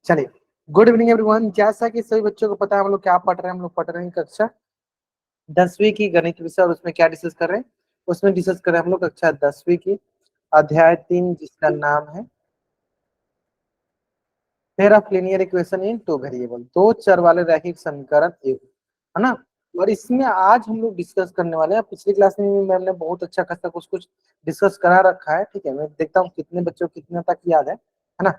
चलिए, good evening everyone. जैसा कि सभी बच्चों को पता है हम लोग क्या पढ़ रहे हैं, हम लोग पढ़ रहे हैं कक्षा 10वीं की गणित विषय। और उसमें क्या डिस्कस कर रहे हैं, उसमें डिस्कस कर रहे हैं हम लोग कक्षा 10वीं की अध्याय 3, जिसका नाम है pair of linear equation in two variable, दो चर वाले रैखिक समीकरण एक, है ना। और इसमें आज हम लोग डिस्कस करने वाले हैं, पिछली क्लास में भी मैंने बहुत अच्छा खासा कुछ कुछ डिस्कस करा रखा है, ठीक है। मैं देखता हूँ कितने बच्चों को कितने तक याद है ना।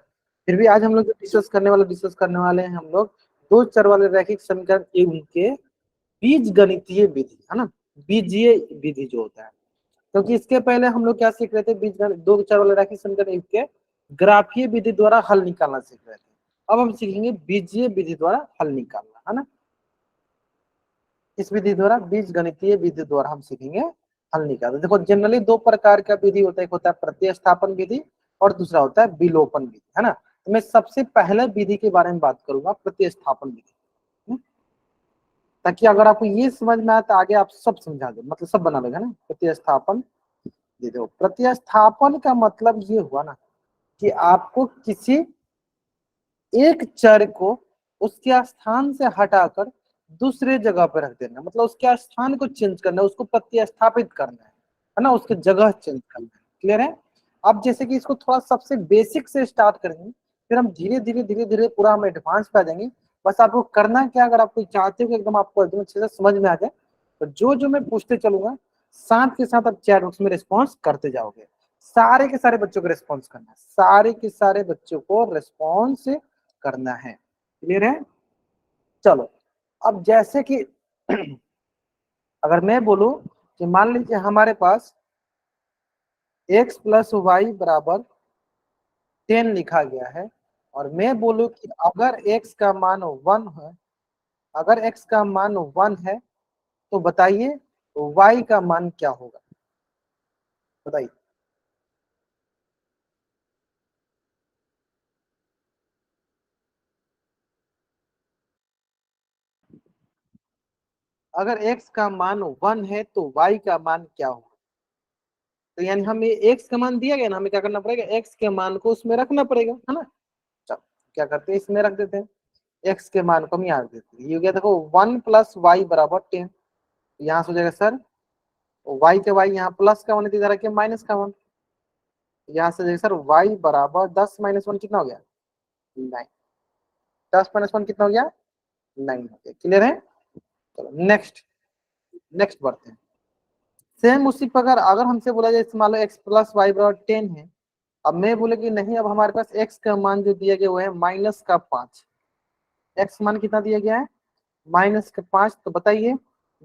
फिर भी आज हम लोग डिस्कस करने वाले हैं हम लोग दो चर वाले रैखिक समीकरण एवं उनके बीज गणितीय विधि, है ना। बीजीय विधि जो होता है, क्योंकि इसके पहले हम लोग क्या सीख रहे थे, बीजगणित दो चर वाले रैखिक समीकरण के ग्राफीय विधि द्वारा हल निकालना सीख रहे थे। अब हम सीखेंगे बीजीय विधि द्वारा हल निकालना, है ना। इस विधि द्वारा बीज गणितीय विधि द्वारा हम सीखेंगे हल निकालना। देखो, जनरली दो प्रकार का विधि होता है, एक होता है प्रतिस्थापन विधि और दूसरा होता है विलोपन विधि, है ना। तो मैं सबसे पहले विधि के बारे में बात करूंगा, प्रतिस्थापन विधि, ताकि अगर आपको ये समझ में आए तो आगे आप सब समझा दो, मतलब सब बना लेगा ना। प्रतिस्थापन, ये देखो, प्रतिस्थापन का मतलब ये हुआ ना कि आपको किसी एक चर को उसके स्थान से हटाकर दूसरे जगह पर रख देना, मतलब उसके स्थान को चेंज करना है, उसको प्रतिस्थापित करना है ना, उसके जगह चेंज करना है। क्लियर है। अब जैसे कि इसको थोड़ा सबसे बेसिक से स्टार्ट करेंगे, फिर हम धीरे धीरे पूरा हम एडवांस पे आ जाएंगे। बस आपको करना क्या, अगर आपको चाहते हो कि एकदम आपको एकदम अच्छे से समझ में आ जाए, तो जो जो मैं पूछते चलूंगा साथ के साथ आप चैट बॉक्स में रिस्पॉन्स करते जाओगे। सारे के सारे बच्चों को रिस्पॉन्स करना है, सारे के सारे बच्चों को रिस्पॉन्स करना है। क्लियर है। चलो, अब जैसे कि अगर मैं बोलूं कि मान लीजिए हमारे पास x प्लस वाई बराबर 10 लिखा गया है, और मैं बोलूं कि अगर x का मान 1 है, अगर x का मान 1 है, तो बताइए y का मान क्या होगा, बताइए। अगर x का मान 1 है तो y का मान क्या होगा। तो यानी हमें x का मान दिया गया ना, हमें क्या करना पड़ेगा, x के मान को उसमें रखना पड़ेगा, है ना। चलो, क्या करते हैं, इसमें रख देते हैं, x के मान को हम यहाँ रख देते हैं। ये हो गया, देखो 1 प्लस वाई बराबर 10। यहाँ से हो जाएगा सर y के y, यहाँ प्लस का 1 इधर रखिए माइनस का 1, यहाँ से जाएगा सर y बराबर 10 माइनस 1 कितना हो गया, 9। 10 माइनस 1 कितना हो गया, 9 हो गया। क्लियर है। चलो नेक्स्ट, नेक्स्ट बढ़ते हैं। सेम उसी प्रकार अगर हमसे बोला जाए, मान लो x प्लस वाई बराबर 10 है, अब मैं बोले कि नहीं, अब हमारे पास x का मान जो दिया गया वो है माइनस का 5। x मान कितना दिया गया है, माइनस का 5। तो बताइए,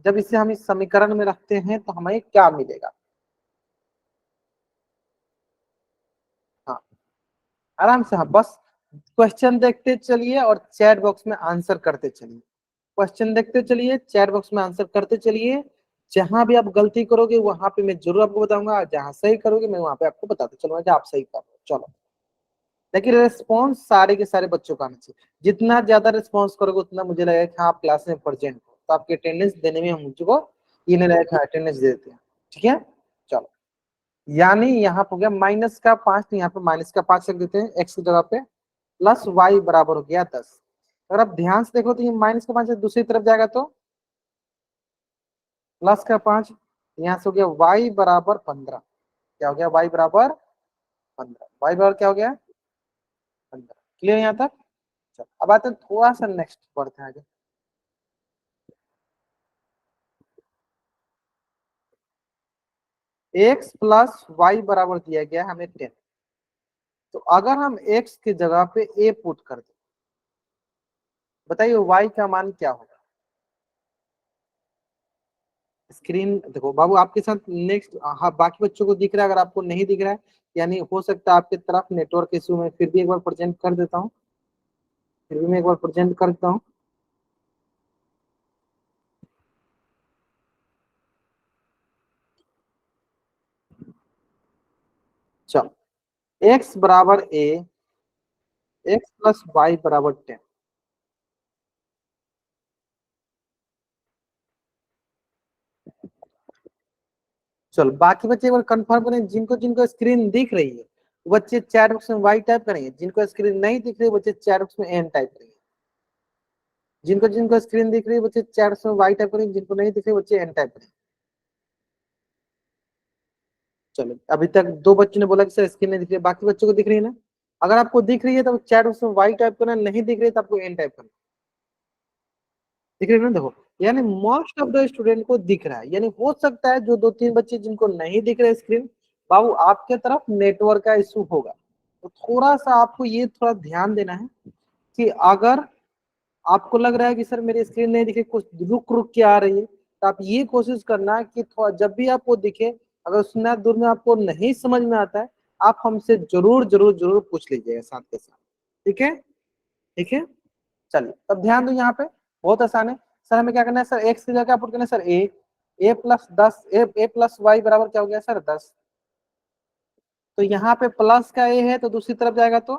जब इसे हम इस समीकरण में रखते हैं तो हमें क्या मिलेगा। हाँ, आराम से, हाँ, बस क्वेश्चन देखते चलिए और चैट बॉक्स में आंसर करते चलिए। क्वेश्चन देखते चलिए, चैट बॉक्स में आंसर करते चलिए। जहां भी आप गलती करोगे वहां पे मैं जरूर आपको बताऊंगा, जहां सही करोगे मैं वहां पे आपको बताते चलूंगा कि आप सही कर रहे हो। चलो, लेकिन रिस्पॉन्स सारे के सारे बच्चों का आना चाहिए। जितना ज्यादा रिस्पॉन्स करोगे उतना मुझे लगेगा कि हाँ, आप क्लास में प्रेजेंट हो, तो आपकी अटेंडेंस देने में हम मुझको ये नहीं लगेगा कि अटेंडेंस दे देते हैं। ठीक है। चलो, यानी यहाँ पे हो गया माइनस का 5, तो यहाँ पे माइनस का 5 रख देते हैं एक्स की जगह पे, प्लस वाई बराबर हो गया 10। अगर आप ध्यान से देखो तो ये माइनस का 5 दूसरी तरफ जाएगा तो प्लस का 5, यहाँ से हो गया वाई बराबर 15। क्या हो गया, वाई बराबर 15, वाई बराबर क्या हो गया, 15। क्लियर यहाँ तक। चलो, अब आते हैं थोड़ा सा नेक्स्ट पढ़ते हैं आगे। एक्स प्लस वाई बराबर दिया गया है हमें 10। तो अगर हम एक्स की जगह पे ए पुट कर दें, बताइए वाई का मान क्या होगा। स्क्रीन देखो बाबू आपके साथ नेक्स्ट, हाँ, बाकी बच्चों को दिख रहा है, अगर आपको नहीं दिख रहा है यानी हो सकता है आपकी तरफ नेटवर्क इशू में, फिर भी एक बार प्रेजेंट कर देता हूँ, फिर भी मैं एक बार प्रेजेंट कर देता हूँ। चलो, एक्स बराबर ए, एक्स प्लस वाई बराबर 10। चलो, बाकी बच्चे एक बार कंफर्म करें, जिनको जिनको स्क्रीन दिख रही है बच्चे चैट बॉक्स में वाई टाइप करेंगे, जिनको स्क्रीन नहीं दिख रही बच्चे चैट बॉक्स में एन टाइप करेंगे, जिनको जिनको स्क्रीन दिख रही है बच्चे चैट बॉक्स में वाई टाइप करेंगे, जिनको नहीं दिख रही बच्चे एन टाइप करेंगे। चलो अभी तक दो बच्चों ने बोला कि सर स्क्रीन नहीं दिख रही, बाकी बच्चों को दिख रही है ना? अगर आपको दिख रही है तो चैट बॉक्स में वाई टाइप करना, नहीं दिख रही है तो आपको एन टाइप करना। दिख रही है ना? देखो यानी मोस्ट ऑफ द स्टूडेंट को दिख रहा है, यानी हो सकता है जो दो तीन बच्चे जिनको नहीं दिख रहे स्क्रीन, बाबू आपके तरफ नेटवर्क का इशू होगा। तो थोड़ा सा आपको ये थोड़ा ध्यान देना है कि अगर आपको लग रहा है कि सर मेरी स्क्रीन नहीं दिखे, कुछ रुक रुक के आ रही है, तो आप ये कोशिश करना कि थोड़ा जब भी आपको दिखे, अगर उतना दूर में आपको नहीं समझ में आता है, आप हमसे जरूर जरूर जरूर पूछ लीजिएगा साथ के साथ। ठीक है? ठीक है, चलिए तब ध्यान दो यहाँ पे, बहुत आसान है। सर हमें क्या करना है? सर एक्स की जगह क्या पुट करना है? सर ए प्लस 10, ए प्लस वाई बराबर क्या हो गया सर? 10। तो यहाँ पे प्लस का ए है तो दूसरी तरफ जाएगा तो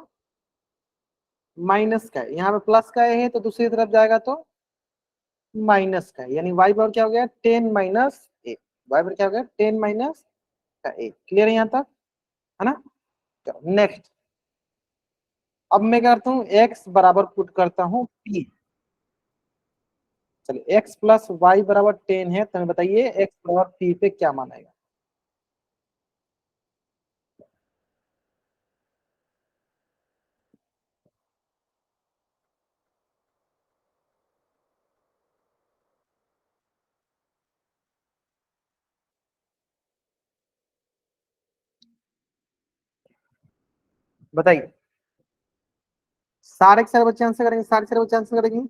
माइनस का है, यहाँ पे प्लस का ए है तो दूसरी तरफ जाएगा तो माइनस का है, यानी वाई बराबर क्या हो गया? 10 माइनस ए। वाई बराबर क्या हो गया? 10 माइनस का ए। क्लियर है यहाँ तक? है ना? चलो नेक्स्ट, अब मैं क्या करता हूँ? एक्स बराबर पुट करता हूँ पी। चलिए एक्स प्लस वाई बराबर 10 है, तो हमें बताइए एक्स बराबर पी पे क्या मान आएगा? बताइए। सारे के सारे बच्चे आंसर करेंगे, सारे के सारे बच्चे आंसर करेंगे।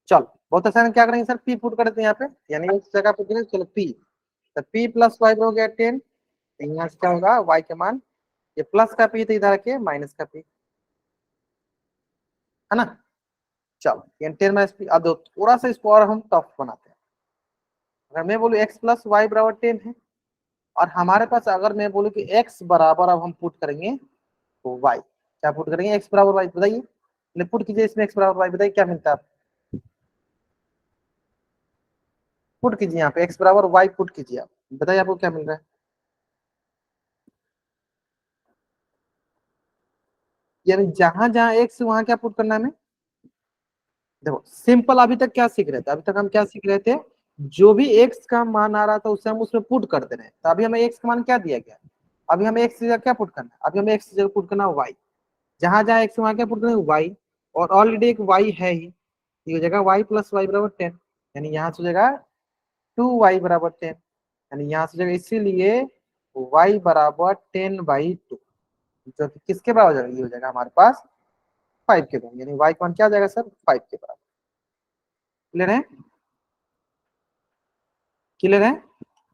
चलो बहुत आसान है, क्या करेंगे सर? पी पुट कर देते हैं यहाँ पे, यानी इस जगह पे देंगे, चलो पी। तो पी प्लस वाई हो गया 10, यहाँ से क्या होगा? वाई का मान, ये प्लस का पी तो इधर के माइनस का पी, है ना? चलो ये 10 माइनस पी। अब थोड़ा सा इसको और हम टफ बनाते हैं। अगर मैं बोलूँ एक्स प्लस वाई बराबर 10 है, और हमारे पास अगर मैं बोलूँ कि एक्स बराबर अब हम पुट करेंगे तो वाई, क्या पुट करेंगे? एक्स बराबर वाई, बताइए पुट कीजिए इसमें एक्स बराबर वाई, बताइए क्या मिलता है? पुट कीजिए यहाँ पे एक्स बराबर वाई पुट कीजिए, आप बताइए आपको क्या मिल रहा है? यानी जहां जहां एक्स वहां क्या पुट करना है हमें? देखो सिंपल, अभी तक क्या सीख रहे थे? अभी तक हम क्या सीख रहे थे? जो भी एक्स का मान आ रहा था उसे हम उसमें पुट करते रहे, तो अभी हमें एक्स का मान क्या दिया गया? अभी हमें एक्स की जगह क्या पुट करना है? अभी हमें एक्स की जगह पुट करना है वाई, जहां जहां एक्स वहां क्या पुट करना है? वाई, और ऑलरेडी एक वाई है ही, ये हो जाएगा वाई प्लस वाई बराबर 10, यानी यहाँ से हो जाएगा 2 वाई बराबर 10, यानी यहाँ से हो जाएगा, इसीलिए वाई बराबर 10/2, जो कि किसके बराबर हो जाएगा? ये हो जाएगा हमारे पास 5 के बराबर, यानी वाई का मान क्या आ जाएगा सर? 5 के बराबर। क्लियर है? क्लियर है?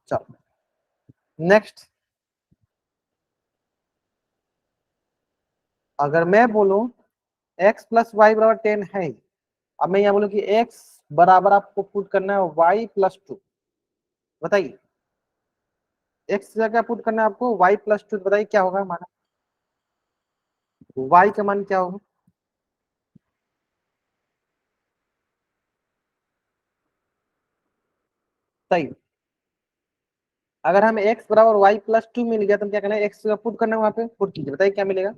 चलो नेक्स्ट, अगर मैं बोलूं x प्लस वाई बराबर 10 है, अब मैं यहाँ बोलूं कि x बराबर आपको पुट करना है y+2, बताइए x जगह पुट करना है आपको y+2, बताइए क्या होगा हमारा? y का मान क्या होगा? बताइए। अगर हमें x बराबर y+2 मिल गया तो हम क्या करना है? x जगह पुट करना है, वहां पे पुट कीजिए, बताइए क्या मिलेगा?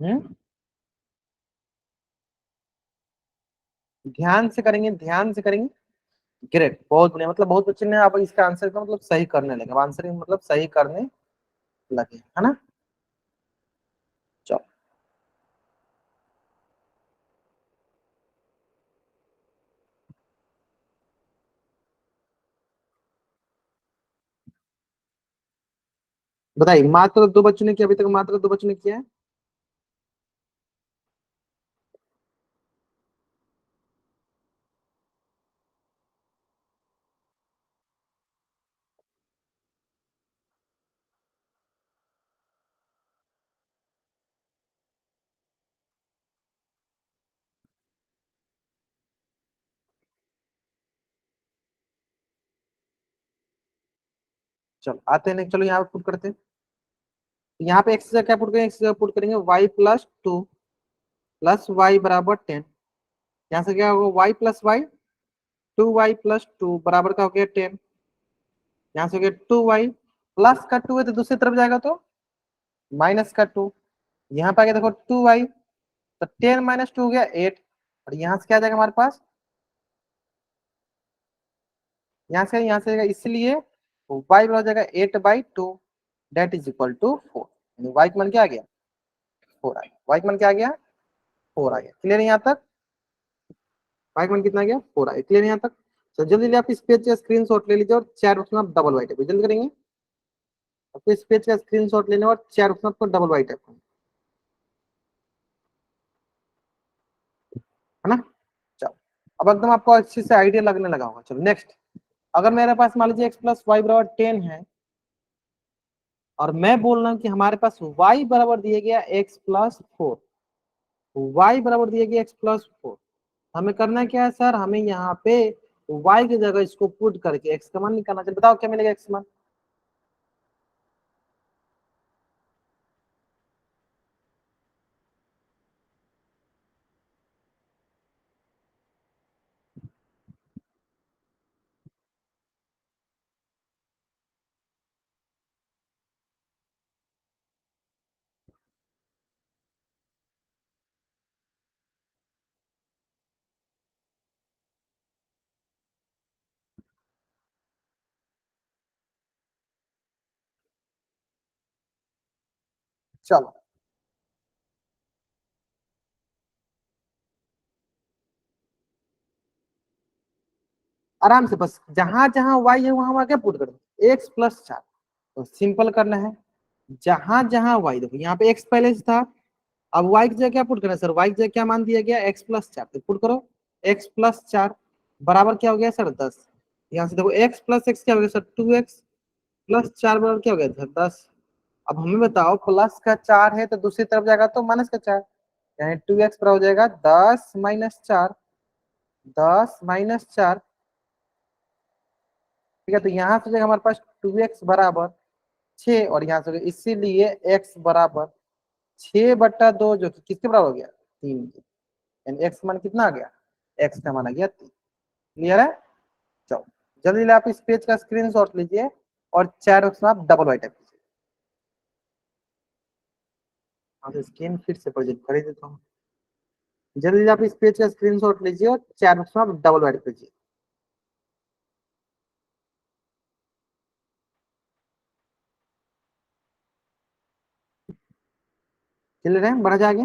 हम्म, ध्यान से करेंगे, ध्यान से करेंगे। ग्रेट, बहुत बढ़िया, मतलब बहुत बच्चे ने अब इसका आंसर का मतलब सही करने लगे, आंसर मतलब सही करने लगे, है ना? चलो बताइए, मात्र दो बच्चों ने किया, अभी तक मात्र दो बच्चों ने किया है। चलो आते हैं, चलो यहाँ पे पुट करते हैं। यहाँ पे एक्स क्या पुट करेंगे, एक्स पुट करेंगे Y plus two plus Y बराबर 10। यहाँ से क्या होगा, वाई प्लस वाई, 2y+2 बराबर का हो गया 10। यहाँ से हो गया 2y, प्लस का 2 है तो दूसरी तरफ जाएगा तो माइनस का 2। यहाँ पे आ गया देखो 2y, तो 10 - 2 हो गया 8। और यहाँ से क्या आ जाएगा हमारे पास, यहाँ से इसलिए y बराबर हो जाएगा 8/2, डेट इज इक्वल टू 4। यानी y का मान क्या आ गया, 4 आ गया। y का मान क्या आ गया, 4 आ गया। क्लियर है यहाँ तक, y का मान कितना आ गया, 4 आ गया। क्लियर है यहाँ तक। तो जल्दी जल्दी आप इस पेज का स्क्रीनशॉट ले लीजिए और चैट बॉक्स में आप डबल वाइट जल्दी करेंगे। आपको इस पेज का स्क्रीनशॉट लेने और चैट बॉक्स में आपको डबल वाइट है ना। चलो अब एकदम आपको अच्छे से आइडिया लगने लगा होगा। चलो नेक्स्ट, अगर मेरे पास मान लीजिए x प्लस वाई बराबर 10 है, और मैं बोल रहा हूँ कि हमारे पास y बराबर दिया गया x+4, y बराबर दिया गया x+4। हमें करना क्या है सर, हमें यहाँ पे y की जगह इसको पुट करके x का मान निकालना चाहिए। बताओ क्या मिलेगा x का मान। चलो आराम से, बस जहां जहां y है वहां वहां क्या पुट कर दो, x+4। तो सिंपल करना है, जहां जहां y, देखो यहाँ पे x पहले से था, अब y की जगह क्या पुट करना है सर, y की जगह क्या मान दिया गया, x+4, तो पुट करो x+4 बराबर क्या हो गया सर, 10। यहाँ से देखो x प्लस एक्स क्या हो गया सर, 2x प्लस 4 बराबर क्या हो गया सर, 10। अब हमें बताओ प्लस का 4 है तो दूसरी तरफ जाएगा तो माइनस का 4, यानी 2x बराबर हो जाएगा 10 - 4, 10 - 4। ठीक है, तो यहाँ से जाएगा हमारे पास 2x बराबर 6, और यहाँ से इसीलिए x बराबर 6/2, जो कि किसके बराबर हो गया, 3 के। यानी x मान कितना आ गया, x का मान आ गया 3। क्लियर है। चलो जल्दी जल्दी आप इस पेज का स्क्रीनशॉट लीजिए और चैट बॉक्स में आप डबल वाइट कीजिए। हाँ, स्क्रीन फिर से प्रेजेंट कर ही देता हूँ। जल्दी जल्दी आप इस पेज का स्क्रीनशॉट लीजिए और चैट बॉक्स में आप डबल वाइट कीजिए। क्लियर है, बढ़ा जाएगा,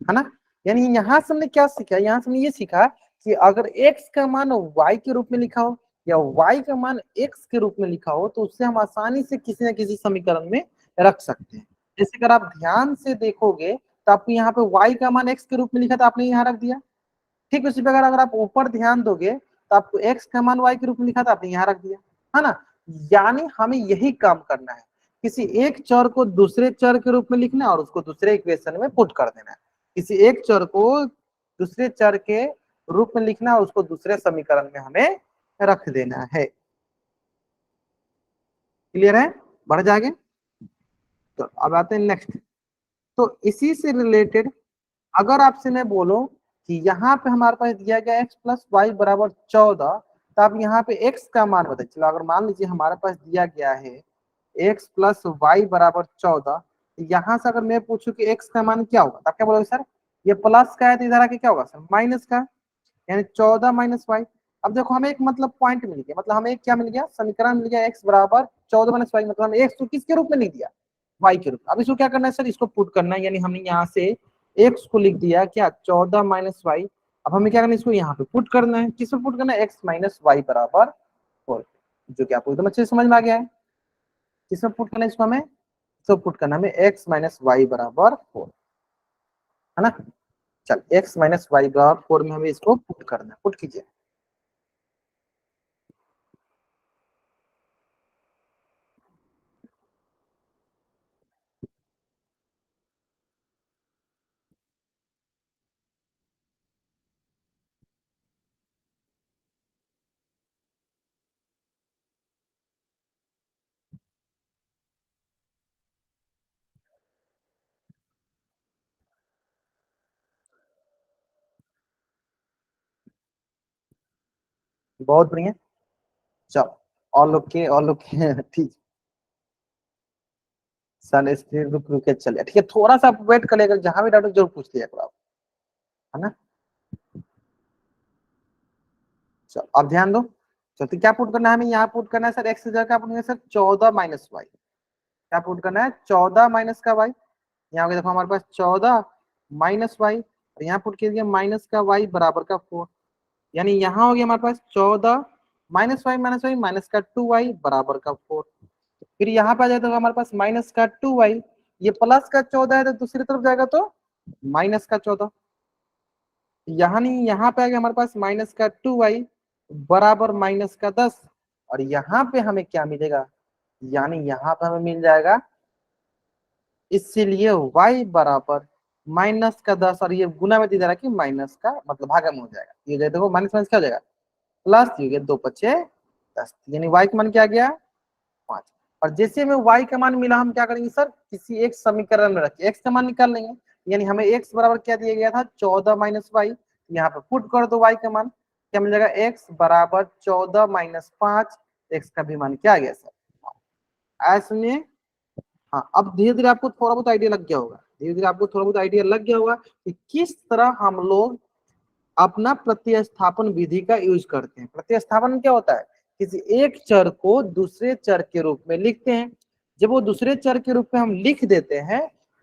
है ना। यानी यहाँ से हमने क्या सीखा, यहाँ से हमने ये सीखा कि अगर x का मान y के रूप में लिखा हो या y का मान x के रूप में लिखा हो, तो उससे हम आसानी से किसी न किसी समीकरण में रख सकते हैं। जैसे अगर आप ध्यान से देखोगे तो आपको यहाँ पे y का मान x के रूप में लिखा था, आपने यहाँ रख दिया। ठीक उसी प्रकार अगर आप ऊपर ध्यान दोगे तो आपको x का मान y के रूप में लिखा था, आपने यहाँ रख दिया, है ना। यानी हमें यही काम करना है, किसी एक चर को दूसरे चर के रूप में लिखना है और उसको दूसरे इक्वेशन में पुट कर देना है। किसी एक चर को दूसरे चर के रूप में लिखना है और उसको दूसरे समीकरण में हमें रख देना है। क्लियर है, बढ़ जाएंगे। तो अब आते हैं नेक्स्ट। तो इसी से रिलेटेड अगर आपसे मैं बोलूं कि यहाँ पे हमारे पास दिया गया x+y बराबर 14, तो आप यहाँ पे x का मान बताइए। चलो अगर मान लीजिए हमारे पास दिया गया है x+y बराबर 14, तो यहाँ से अगर मैं पूछूं कि x का मान क्या होगा, तो आप क्या बोलोगे सर, ये प्लस का है तो इधर आके क्या होगा सर, माइनस का, यानी 14 - y। अब देखो हमें एक मतलब पॉइंट मिल गया, मतलब हमें क्या मिल गया, समीकरण मिल गया x बराबर 14 - y, मतलब हमें x को किसके रूप में नहीं दिया, y के रूप में। अब इसको क्या करना है सर, इसको पुट करना है, यानी हमने यहाँ से x को लिख दिया क्या, 14 - y। अब हमें क्या करना है, इसको यहाँ पे पुट करना है, किस पे पुट करना है, x - y बराबर 4, जो कि आपको एकदम अच्छे से समझ में आ गया है। किसमें पुट करना है इसको हमें, तो पुट करना हमें x माइनस वाई बराबर 4, है ना। चल x माइनस वाई बराबर 4 में हमें इसको पुट करना है, पुट कीजिए। बहुत बढ़िया। चलो और लोग के ठीक। सन स्क्रीन रुक रुक के चले, ठीक है, थोड़ा सा वेट करेगा, जहां भी डाउट जरूर पूछ लिया करो आप, है ना। चलो अब ध्यान दो। तो क्या पुट करना है हमें, यहाँ पुट करना है सर एक्स की जगह क्या पुट करना है सर, 14 माइनस वाई। क्या पुट करना है, 14 माइनस का वाई। यहाँ पे देखो हमारे पास 14 माइनस वाई, और यहाँ पुट कीजिए माइनस का वाई बराबर का 4। यानी यहाँ हो गया हमारे पास 14 माइनस वाई माइनस का 2y बराबर का 4। फिर यहाँ पे आ जाए तो हमारे पास माइनस का 2y, ये प्लस का 14 है तो दूसरी तरफ जाएगा तो माइनस का 14। यहाँ नहीं, यहाँ पे आ गया हमारे पास माइनस का 2y बराबर माइनस का 10। और यहाँ पे हमें क्या मिलेगा, यानी यहाँ पे हमें मिल जाएगा, इसीलिए y बराबर माइनस का 10, और ये गुना में दिया जा रहा है कि माइनस का मतलब भागा में हो जाएगा, ये देखो माइनस माइनस क्या हो जाएगा प्लस, ये 2 × 5 = 10, यानी y का मान क्या आ गया 5। और जैसे हमें y का मान मिला, हम क्या करेंगे सर, किसी एक समीकरण में रखिए x का मान निकाल लेंगे। यानी हमें x बराबर क्या दिया गया था 14 माइनस वाई, यहाँ पे पुट कर दो y का मान, क्या मिल जाएगा x बराबर 14 माइनस 5। x का भी मान क्या आ गया सर, ऐसे। हाँ, अब धीरे धीरे आपको थोड़ा बहुत आइडिया लग गया होगा, धीरे धीरे आपको थोड़ा बहुत आइडिया लग गया होगा कि किस तरह हम लोग अपना प्रतिस्थापन विधि का यूज करते हैं। प्रतिस्थापन क्या होता है, किसी एक चर को दूसरे चर के रूप में लिखते हैं। जब वो दूसरे चर के रूप में हम लिख देते हैं,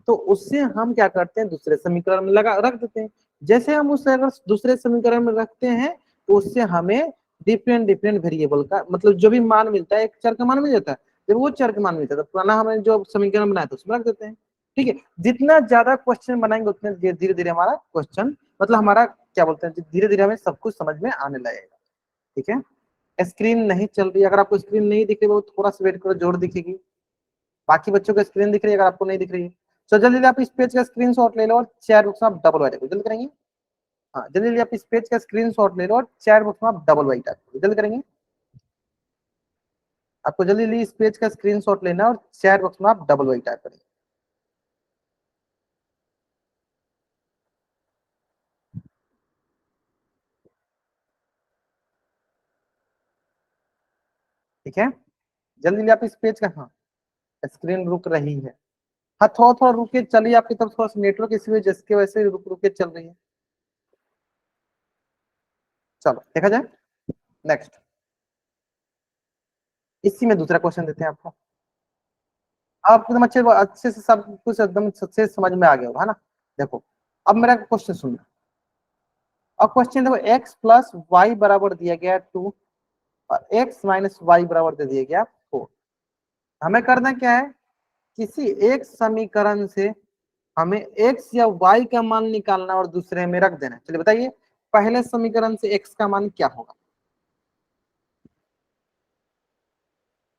तो उससे हम क्या करते हैं, दूसरे समीकरण में लगा रख देते हैं। जैसे हम उसे अगर दूसरे समीकरण में रखते हैं, तो उससे हमें डिफरेंट डिफरेंट वेरिएबल का मतलब जो भी मान मिलता है, एक चर का मान मिल जाता है। जब वो चर का मान मिलता है तो पुराना हमें जो समीकरण बनाया था उसमें रख देते हैं। ठीक है, जितना ज्यादा क्वेश्चन बनाएंगे उतने धीरे धीरे हमारा क्वेश्चन मतलब हमारा क्या बोलते हैं, धीरे धीरे हमें सब कुछ समझ में आने लगेगा। ठीक है, स्क्रीन नहीं चल रही, अगर आपको स्क्रीन नहीं दिख रही वो थोड़ा सा वेट करो, जोर दिखेगी। बाकी बच्चों को स्क्रीन दिख रही है, अगर आपको नहीं दिख रही है तो जल्दी जल्दी आप इस पेज का स्क्रीनशॉट ले लो और चैट बॉक्स में आप डबल वाई टाइप जल्दी करेंगे। हाँ, जल्दी जल्दी आप इस पेज का स्क्रीनशॉट ले लो और चैट बॉक्स में आप डबल वाई टाइप जल्दी करेंगे। आपको जल्दी जल्दी इस पेज का स्क्रीनशॉट लेना और चैट बॉक्स में आप डबल वाई टाइप करेंगे। ठीक है, जल्दी जल्दी आप इस पेज का, हाँ स्क्रीन रुक रही है, हाँ थोड़ा थोड़ा रुक के चलिए, आपकी तरफ थोड़ा सा नेटवर्क इश्यू है जिसकी वजह से रुक रुक के चल रही है। चलो देखा जाए नेक्स्ट, इसी में दूसरा क्वेश्चन देते हैं आपको। आप एकदम अच्छे अच्छे से सब कुछ एकदम अच्छे से समझ में आ गया होगा, है ना। देखो अब मेरा क्वेश्चन सुनना। अब क्वेश्चन देखो, x प्लस वाई बराबर दिया गया 2 और x माइनस वाई बराबर दे दिया गया 4। हमें करना क्या है, किसी एक समीकरण से हमें x या y का मान निकालना और दूसरे में रख देना। चलिए बताइए, पहले समीकरण से x का मान क्या होगा।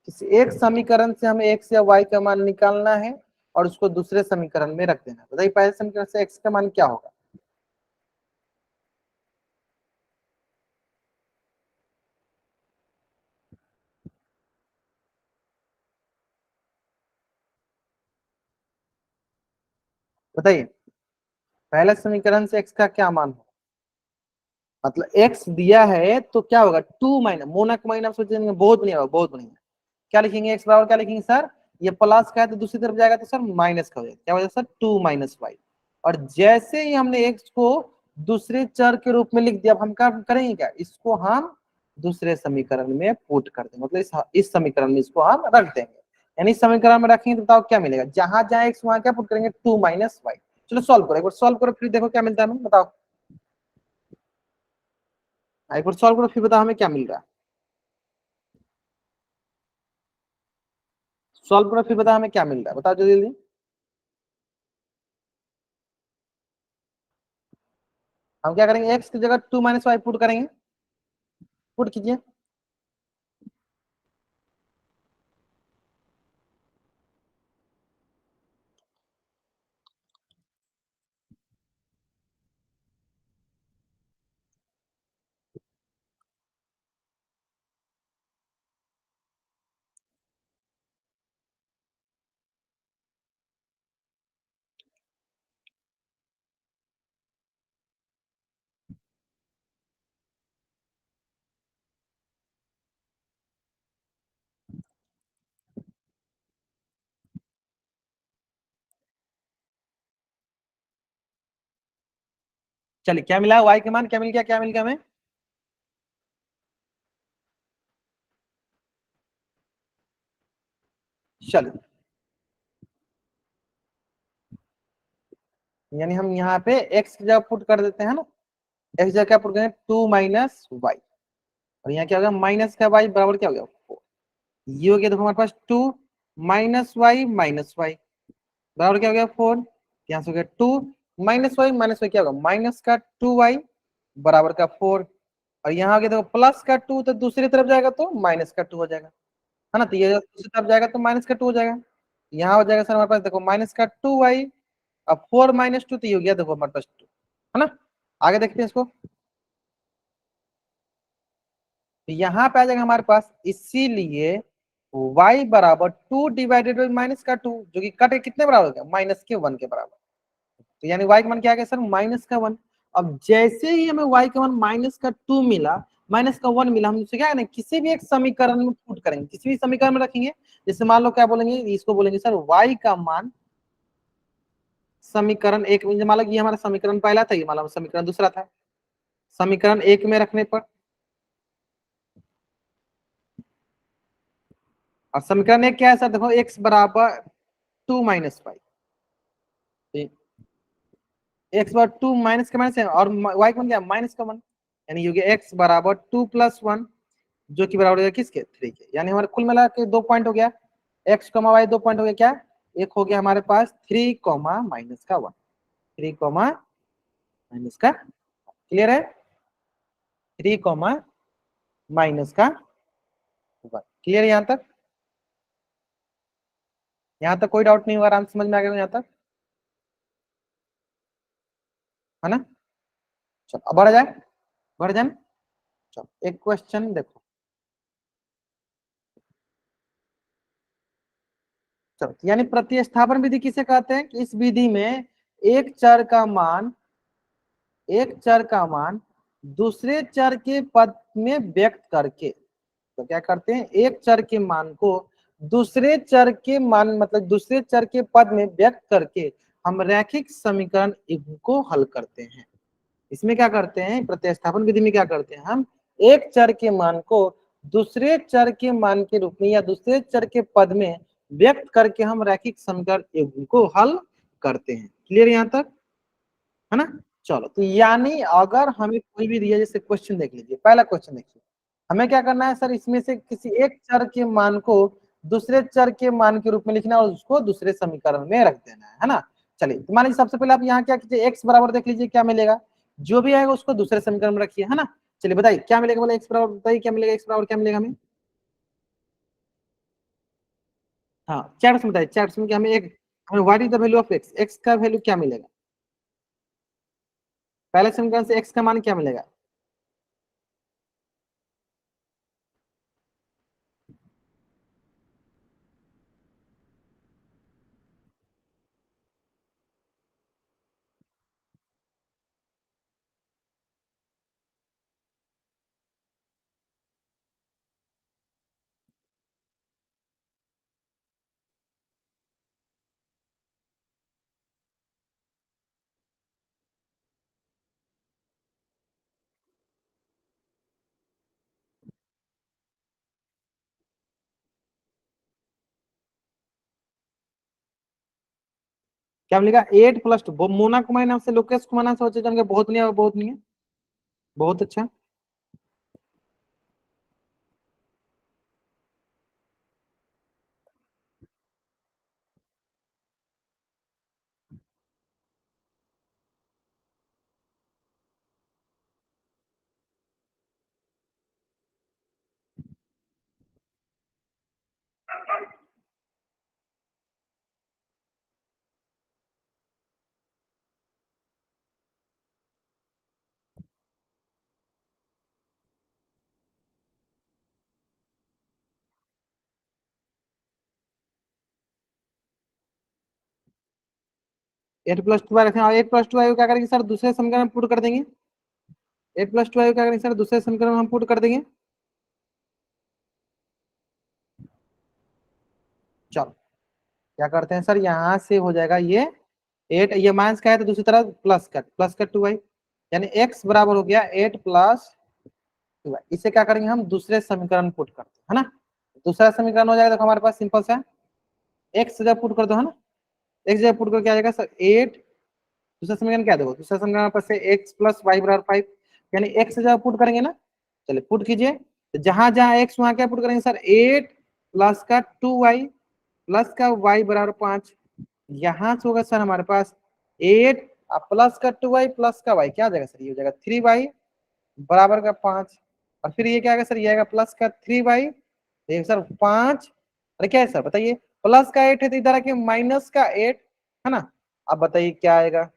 किसी एक समीकरण से हमें x या y का मान निकालना है और उसको दूसरे समीकरण में रख देना है। बताइए पहले समीकरण से x का मान क्या होगा। बताइए पहले समीकरण से x का क्या मान होगा, मतलब x दिया है तो क्या होगा 2 माइनस मोना का माइनस सोचेंगे, बहुत बढ़िया होगा, बहुत बढ़िया। क्या लिखेंगे x बराबर क्या लिखेंगे सर, ये प्लस का है तो दूसरी तरफ जाएगा तो सर माइनस का हो जाएगा, क्या हो जाएगा सर 2 माइनस वाई। और जैसे ही हमने x को दूसरे चर के रूप में लिख दिया, अब हम क्या करेंगे, क्या इसको हम दूसरे समीकरण में पुट कर देंगे, मतलब इस समीकरण में इसको हम रख देंगे। यानी इस समीकरण में रखेंगे तो बताओ क्या मिलेगा, जहां जहां x वहां क्या पुट करेंगे 2 माइनस वाई। चलो सॉल्व करो, एक बार सॉल्व करो फिर देखो क्या मिलता है हमें, बताओ एक बार सॉल्व करो फिर बताओ हमें क्या मिल रहा है। सॉल्व करो फिर बता हमें क्या मिल रहा है, बताओ जल्दी जल्दी। हम क्या करेंगे, एक्स की जगह 2 - y पुट करेंगे, पुट कीजिए। चलिए क्या मिला, y के मान क्या मिल गया, क्या मिल गया हमें। चलिए यानी हम यहाँ पे x की जगह पुट कर देते हैं ना, x जगह क्या पुट करें, 2 - y, और यहाँ क्या होगा माइनस का y बराबर क्या हो गया 4। ये हो गया, देखो हमारे पास 2 - y - y बराबर क्या हो गया 4। यहाँ से हो गया 2 - y - y क्या होगा माइनस का 2y बराबर का 4। और यहाँ आ गया देखो प्लस का 2, तो दूसरी तरफ जाएगा तो माइनस का 2 हो जाएगा, है ना। तो ये दूसरी तरफ जाएगा तो माइनस का 2 हो जाएगा। यहाँ हो जाएगा सर हमारे पास देखो माइनस का 2y, अब 4 - 2 तो ये हो गया देखो हमारे पास 2, है ना। आगे देखते हैं इसको, तो यहाँ पे आ जाएगा हमारे पास, इसीलिए y बराबर 2 / -2 जो कि कट के कितने बराबर हो गया, -1 के बराबर। तो यानी y का मान क्या आ गया सर, -1। अब जैसे ही हमें y का मान -2 मिला, -1 मिला, हम उसे क्या करेंगे, किसी भी एक समीकरण में पुट करेंगे, किसी भी समीकरण में रखेंगे। जैसे मान लो क्या बोलेंगे, इसको बोलेंगे सर y का मान समीकरण एक में, मान लो ये हमारा समीकरण पहला था, ये मान लो समीकरण दूसरा था। समीकरण एक में रखने पर, और समीकरण एक क्या है सर, देखो x बराबर 2 - 5, एक्स बार 2 माइनस का माइनस है, और y का मान क्या, -1, यानी ये हो गया x बराबर 2 + 1, जो कि बराबर हो गया किसके, 3 के। यानी हमारे कुल मिला के 2 पॉइंट हो गया, x, y 2 पॉइंट हो गया, क्या एक हो गया हमारे पास 3, -1, 3, -का, क्लियर है, 3, -1, क्लियर है यहाँ तक। यहाँ तक कोई डाउट नहीं हुआ, आराम समझ में आ गया यहाँ तक, है ना। चलो अब बढ़ जाए, बढ़ जाए। चलो एक क्वेश्चन देखो, चलो यानी प्रतिस्थापन विधि किसे कहते हैं, कि इस विधि में एक चर का मान, एक चर का मान दूसरे चर के पद में व्यक्त करके, तो क्या करते हैं, एक चर के मान को दूसरे चर के मान, मतलब दूसरे चर के पद में व्यक्त करके हम रैखिक समीकरण को हल करते हैं। इसमें क्या करते हैं, प्रतिस्थापन विधि में क्या करते हैं, हम एक चर के मान को दूसरे चर के मान के रूप में या दूसरे चर के पद में व्यक्त करके हम रैखिक समीकरण को हल करते हैं। क्लियर यहाँ तक, है ना। चलो तो यानी अगर हमें कोई भी दिया, जैसे क्वेश्चन देख लीजिए, पहला क्वेश्चन देखिए, हमें क्या करना है सर, इसमें से किसी एक चर के मान को दूसरे चर के मान के रूप में लिखना और उसको दूसरे समीकरण में रख देना है ना। चलिए तो मान लीजिए सबसे पहले आप यहाँ क्या कीजिए, x बराबर देख लीजिए क्या मिलेगा, जो भी आएगा उसको दूसरे समीकरण में रखिए, है ना। चलिए बताइए क्या मिलेगा, बोले x बराबर, बताइए क्या मिलेगा, x बराबर क्या मिलेगा हमें। हाँ चैट में बताइए, चैट में, हमें एक, हमें what is the value of x, x का वैल्यू क्या मिलेगा, पहले समीकरण से x का मान क्या मिलेगा। क्या मिलेगा, 8 + 2, मोना कुमार नाम से, लोकेश कुमार नाम से बच्चे जान के, बहुत नहीं है, बहुत नहीं है, बहुत अच्छा। 8 प्लस 2 रखें और 8 प्लस 2 क्या करेंगे सर, दूसरे समीकरण में पुट कर देंगे। 8 प्लस 2 क्या करेंगे सर, दूसरे समीकरण में हम पुट कर देंगे। चलो क्या करते हैं सर, यहाँ से हो जाएगा ये 8, ये माइनस का है तो दूसरी तरफ प्लस का 2y, यानी x बराबर हो गया 8 प्लस 2y। इसे क्या करेंगे हम दूसरे समीकरण में पुट करते हैं, है ना। दूसरा समीकरण हो जाएगा तो हमारे पास सिंपल सा x जगह पुट कर दो, है ना। x जगह पुट कर क्या आ जाएगा सर 8, दूसरा समीकरण क्या देखो, दूसरा समीकरण पर से x प्लस वाई बराबर 5, यानी x जगह पुट करेंगे ना। चलिए पुट कीजिए, तो जहां जहां x वहां क्या पुट करेंगे सर, 8 प्लस का 2y प्लस का y बराबर 5। यहां से होगा सर हमारे पास 8 प्लस का 2y प्लस का y क्या आ जाएगा सर, ये हो जाएगा 3y बराबर का 5। और फिर ये क्या आएगा सर, ये आएगा प्लस का 3y, देखिए सर 5, अरे क्या है सर बताइए, प्लस का 8 है तो इधर आके माइनस का 8, है ना। अब बताइए क्या आएगा,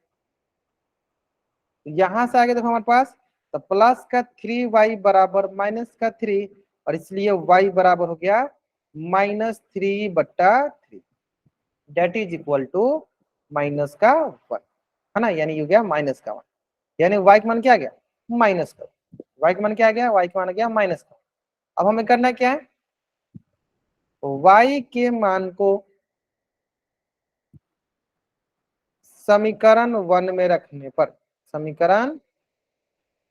यहां से आगे देखो हमारे पास, तो प्लस का 3y बराबर माइनस का 3, और इसलिए y बराबर हो गया -3/3, that is equal to minus का 1, है ना, यानी हो गया माइनस का 1, यानी y का मान क्या आ गया, माइनस का, y का मान क्या आ गया, y का मान आ गया माइनस का। अब हमें करना क्या है, y के मान को समीकरण 1 में रखने पर, समीकरण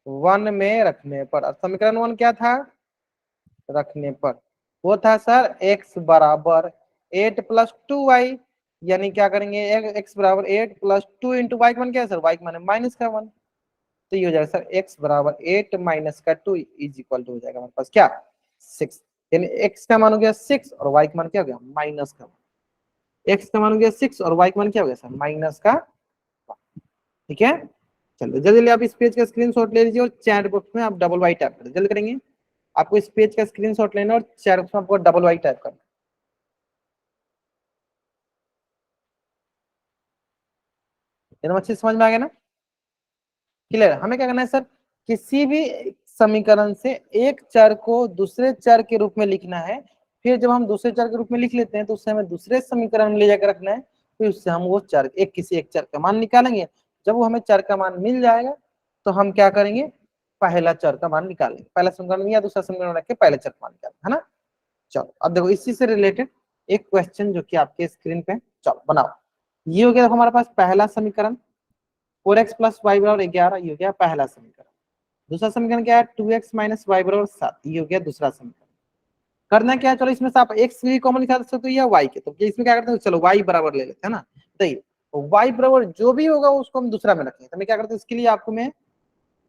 1 में रखने पर, अब समीकरण 1 क्या था, रखने पर वो था सर x बराबर 8 प्लस 2y, यानी क्या करेंगे, x बराबर 8 प्लस 2 इंटू वाई का मान क्या है सर, y का मान है माइनस का 1, तो ये हो जाएगा सर x बराबर 8 माइनस का 2 इज इक्वल टू हो जाएगा हमारे पास क्या, 6, यानी x का मान हो गया 6 और y का मान क्या हो गया, माइनस का 1। x का मान हो गया 6 और y का मान क्या हो गया सर, माइनस का 1। ठीक है, चलो जल्दी जल्दी आप इस पेज का स्क्रीनशॉट ले लीजिए और चैट बॉक्स में आप डबल वाई टाइप कर जल्दी करेंगे। आपको इस पेज का स्क्रीनशॉट लेना और चैट बॉक्स में आपको डबल वाई टाइप करना। एकदम अच्छे से समझ में आ गया ना, क्लियर। हमें क्या करना है सर, किसी भी समीकरण से एक चर को दूसरे चर के रूप में लिखना है, फिर जब हम दूसरे चर के रूप में लिख लेते हैं तो उससे हमें दूसरे समीकरण में ले जाकर रखना है, फिर उससे हम वो चर एक किसी एक चर का मान निकालेंगे। जब वो हमें चर का मान मिल जाएगा तो हम क्या करेंगे, पहला चर का मान निकालेंगे, पहला समीकरण या दूसरा समीकरण रख के पहले चर का मान निकालेंगे, है ना। चलो अब देखो इसी से रिलेटेड एक क्वेश्चन जो कि आपके स्क्रीन पे, चलो बनाओ। ये हो गया हमारे पास पहला समीकरण, 4x प्लस वाई बराबर 11, ये हो गया पहला समीकरण। दूसरा समीकरण क्या है, 2x माइनस वाई बराबर 7, ये हो गया दूसरा समीकरण। करना क्या है, चलो इसमें से आप x भी कॉमन निकाल सकते हो या y के, तो इसमें क्या करते हैं, चलो y बराबर ले लेते हैं ना। देखिए y बराबर जो भी होगा उसको हम दूसरा में रखेंगे, तो मैं क्या करता हूँ,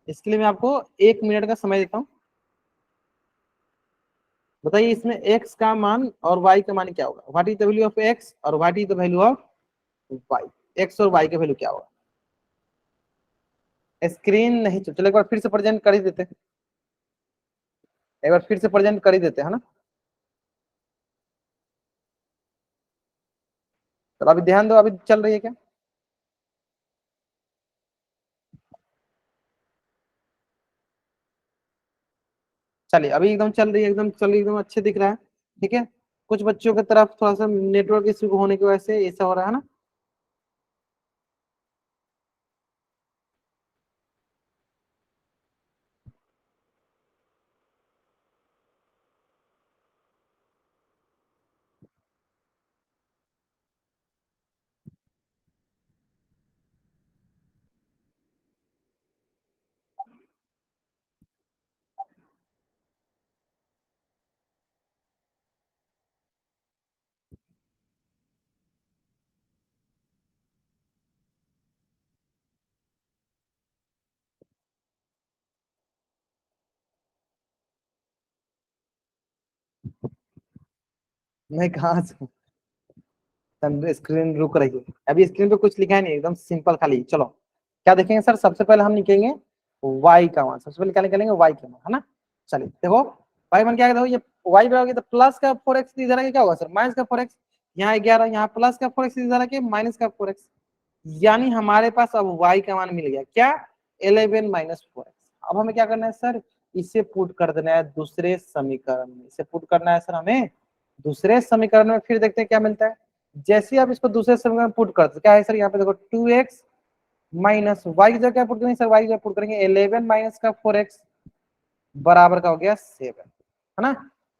इसके लिए मैं आपको 1 मिनट का समय देता हूँ। बताइए इसमें x का मान और y का मान क्या होगा, what is the value of x और what is the value of y, x और y का वैल्यू क्या होगा। स्क्रीन नहीं, चलो एक बार फिर से प्रेजेंट कर ही देते हैं, एक बार फिर से प्रेजेंट कर ही देते हैं, है ना। तो अभी ध्यान दो, अभी चल रही है क्या, चलिए अभी एकदम चल रही है, एकदम चल रही है, एकदम अच्छे दिख रहा है। ठीक है, कुछ बच्चों की तरफ थोड़ा सा नेटवर्क इश्यू होने की वजह से ऐसा हो रहा है ना। मैं कहाँ से, स्क्रीन रुक रही है, अभी स्क्रीन पे कुछ लिखा है नहीं, एकदम सिंपल खाली। चलो क्या देखेंगे सर, सबसे पहले हम लिखेंगे y का मान, सबसे पहले क्या निकालेंगे y का मान, है ना। चलिए देखो y मान क्या है, देखो ये वाई बराबर तो प्लस का 4x इधर आके क्या होगा सर, माइनस का 4x, यहाँ 11, यहाँ प्लस का 4x इधर आके माइनस का 4x, यानी हमारे पास अब y का मान मिल गया क्या, 11 माइनस 4x। अब हमें क्या करना है सर, इसे पुट कर देना है दूसरे समीकरण में, इसे पुट करना है सर हमें दूसरे समीकरण में, फिर देखते हैं क्या मिलता है। जैसे ही आप इसको दूसरे समीकरण में पुट करते क्या है सर, यहाँ पे देखो 2x माइनस वाई की जगह क्या पुट करेंगे सर, वाई की जगह पुट करेंगे 11 माइनस का 4x बराबर का हो गया 7, है ना।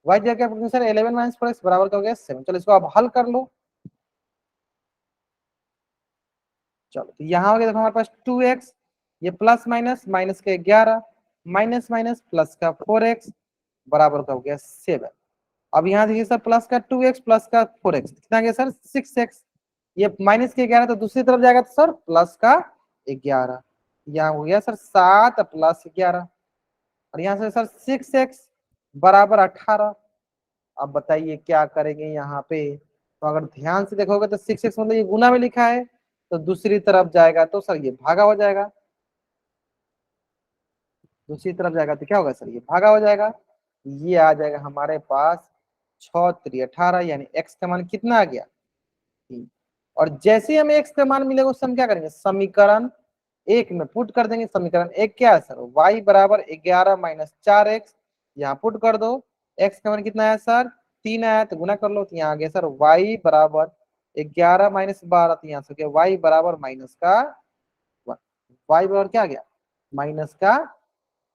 वाई की जगह क्या पुट करेंगे सर, 11 माइनस 4x बराबर का हो गया 7। चलो इसको आप हल कर लो। चलो तो यहाँ हो गया, देखो हमारे पास 2x, ये प्लस माइनस, माइनस के 11 माइनस माइनस प्लस का 4x बराबर का हो गया 7। अब यहाँ देखिए सर, प्लस का 2x प्लस का 4x कितना गया सर 6x, ये माइनस के 11 तो दूसरी तरफ जाएगा तो सर प्लस का 11, यहाँ हो गया सर 7 प्लस 11, और यहाँ से सर 6x बराबर 18। अब बताइए क्या करेंगे यहाँ पे, तो अगर ध्यान से देखोगे तो 6x मतलब ये गुना में लिखा है, तो दूसरी तरफ जाएगा तो सर ये भागा हो जाएगा, दूसरी तरफ जाएगा तो क्या होगा सर, ये भागा हो जाएगा, ये आ जाएगा हमारे पास 6×3 = 18, यानी x का मान कितना आ गया 3। और जैसे ही हमें x का मान मिलेगा उससे हम क्या करेंगे, समीकरण एक में पुट कर देंगे। समीकरण एक क्या है सर, y बराबर 11 माइनस 4x, यहाँ पुट कर दो, x का मान कितना है सर 3 आया तो गुना कर लो, तो यहाँ आ गया सर y बराबर 11 माइनस 12, तो यहाँ से गया y बराबर माइनस का 1, y बराबर क्या आ गया माइनस का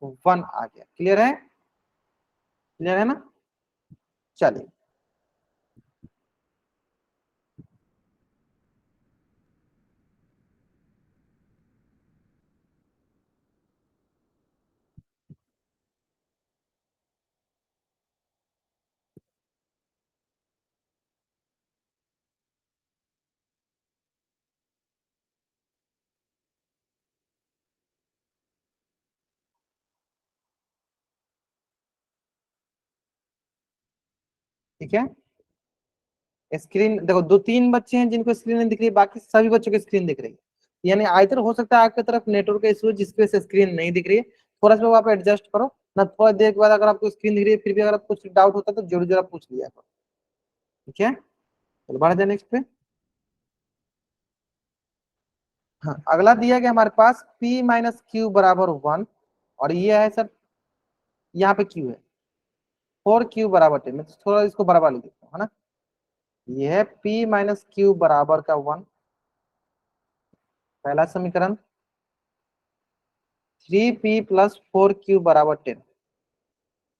1 आ गया। क्लियर है, क्लियर है ना। चलिए ठीक है, स्क्रीन देखो, दो तीन बच्चे हैं जिनको स्क्रीन नहीं दिख रही है, बाकी सभी बच्चों की स्क्रीन दिख रही है, यानी आइदर हो सकता है आपकी तरफ नेटवर्क इशू है जिसकी वजह से स्क्रीन नहीं दिख रही है, थोड़ा सा आप एडजस्ट करो ना, थोड़ा देर के बाद अगर आपको स्क्रीन दिख रही है फिर भी अगर आपको कुछ डाउट होता है तो जरूर जरूर आप पूछ लिया करो। ठीक है, चलो बढ़ जाए नेक्स्ट पे। हाँ, अगला दिया गया हमारे पास p माइनस क्यू बराबर 1, और ये है सर यहाँ पे q है 4q बराबर 10, मैं तो थोड़ा इसको बराबर लिख देता हूँ, है ना। ये है p माइनस क्यू बराबर का 1, पहला समीकरण, 3p प्लस 4q बराबर 10,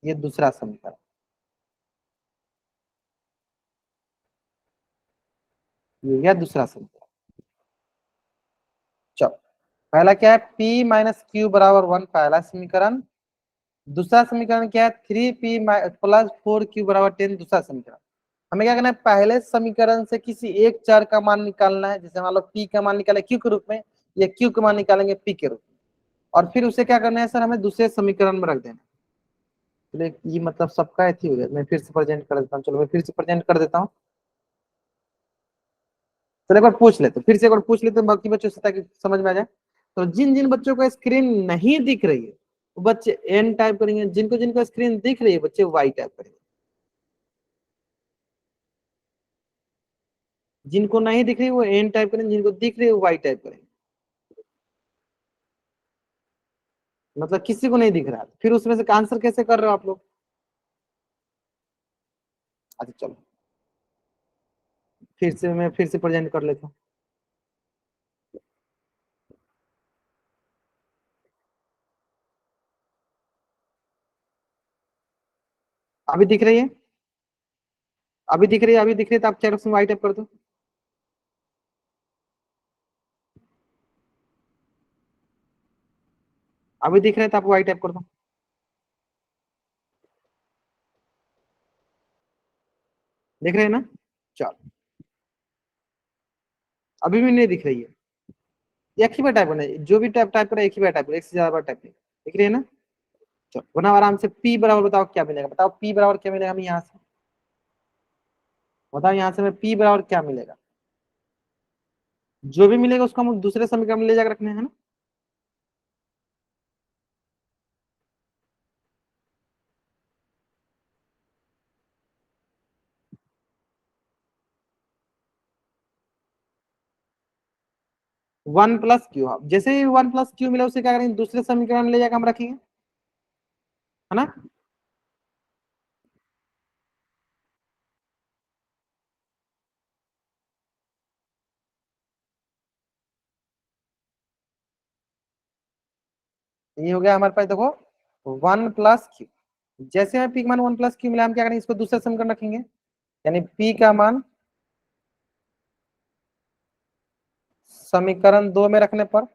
ये दूसरा समीकरण, ये गया दूसरा समीकरण। चलो पहला क्या है, p माइनस क्यू बराबर 1, पहला समीकरण। दूसरा समीकरण क्या है, 3p प्लस 4q बराबर 10, दूसरा समीकरण। हमें क्या करना है, पहले समीकरण से किसी एक चर का मान निकालना है, जैसे मान लो p का मान निकाले q के रूप में, या q का मान निकालेंगे p के रूप में, और फिर उसे क्या करना है सर, हमें दूसरे समीकरण में रख देना है। चलिए ये मतलब सबका ऐसी हो गया, मैं फिर से प्रेजेंट कर देता हूँ, चलो मैं फिर से प्रेजेंट कर देता हूँ। चलो एक बार पूछ लेते, फिर से एक बार पूछ लेते बाकी बच्चों से ताकि समझ में आ जाए। तो जिन जिन बच्चों को स्क्रीन नहीं दिख रही है वो बच्चे एन टाइप करेंगे, जिनको जिनको स्क्रीन दिख रही है बच्चे वाई टाइप करेंगे, जिनको नहीं दिख रही वो एन टाइप करेंगे, जिनको दिख रही है वो वाई टाइप करेंगे। मतलब किसी को नहीं दिख रहा है फिर उसमें से आंसर कैसे कर रहे हो आप लोग। अच्छा चलो फिर से मैं फिर से प्रेजेंट कर लेता हूँ। अभी दिख रही है, अभी दिख रही है, अभी दिख रही है, तो आप चैट बॉक्स में वाई टाइप कर दो। अभी दिख रहे हैं तो आप वाई टाइप कर दो। देख रहे हैं ना, चलो अभी भी नहीं दिख रही है, एक ही बार टाइप करना है, जो भी टाइप टाइप करें एक ही बार टाइप करें, एक से ज्यादा बार टाइप नहीं। दिख रही है ना, चलो बनाओ आराम से, पी बराबर बताओ क्या मिलेगा, बताओ पी बराबर क्या मिलेगा हमें यहाँ से, बताओ यहाँ से हमें पी बराबर क्या मिलेगा। जो भी मिलेगा उसको हम दूसरे समीकरण में ले जाकर रखने हैं ना। वन प्लस क्यू, जैसे ही वन प्लस क्यू मिला उसे क्या करेंगे, दूसरे समीकरण में ले जाकर हम रखेंगे, है ना। ये हो गया हमारे पास, देखो वन प्लस क्यू। जैसे हमें पी का मान वन प्लस क्यू मिला, हम क्या करेंगे, इसको दूसरे समीकरण रखेंगे, यानी पी का मान समीकरण 2 में रखने पर,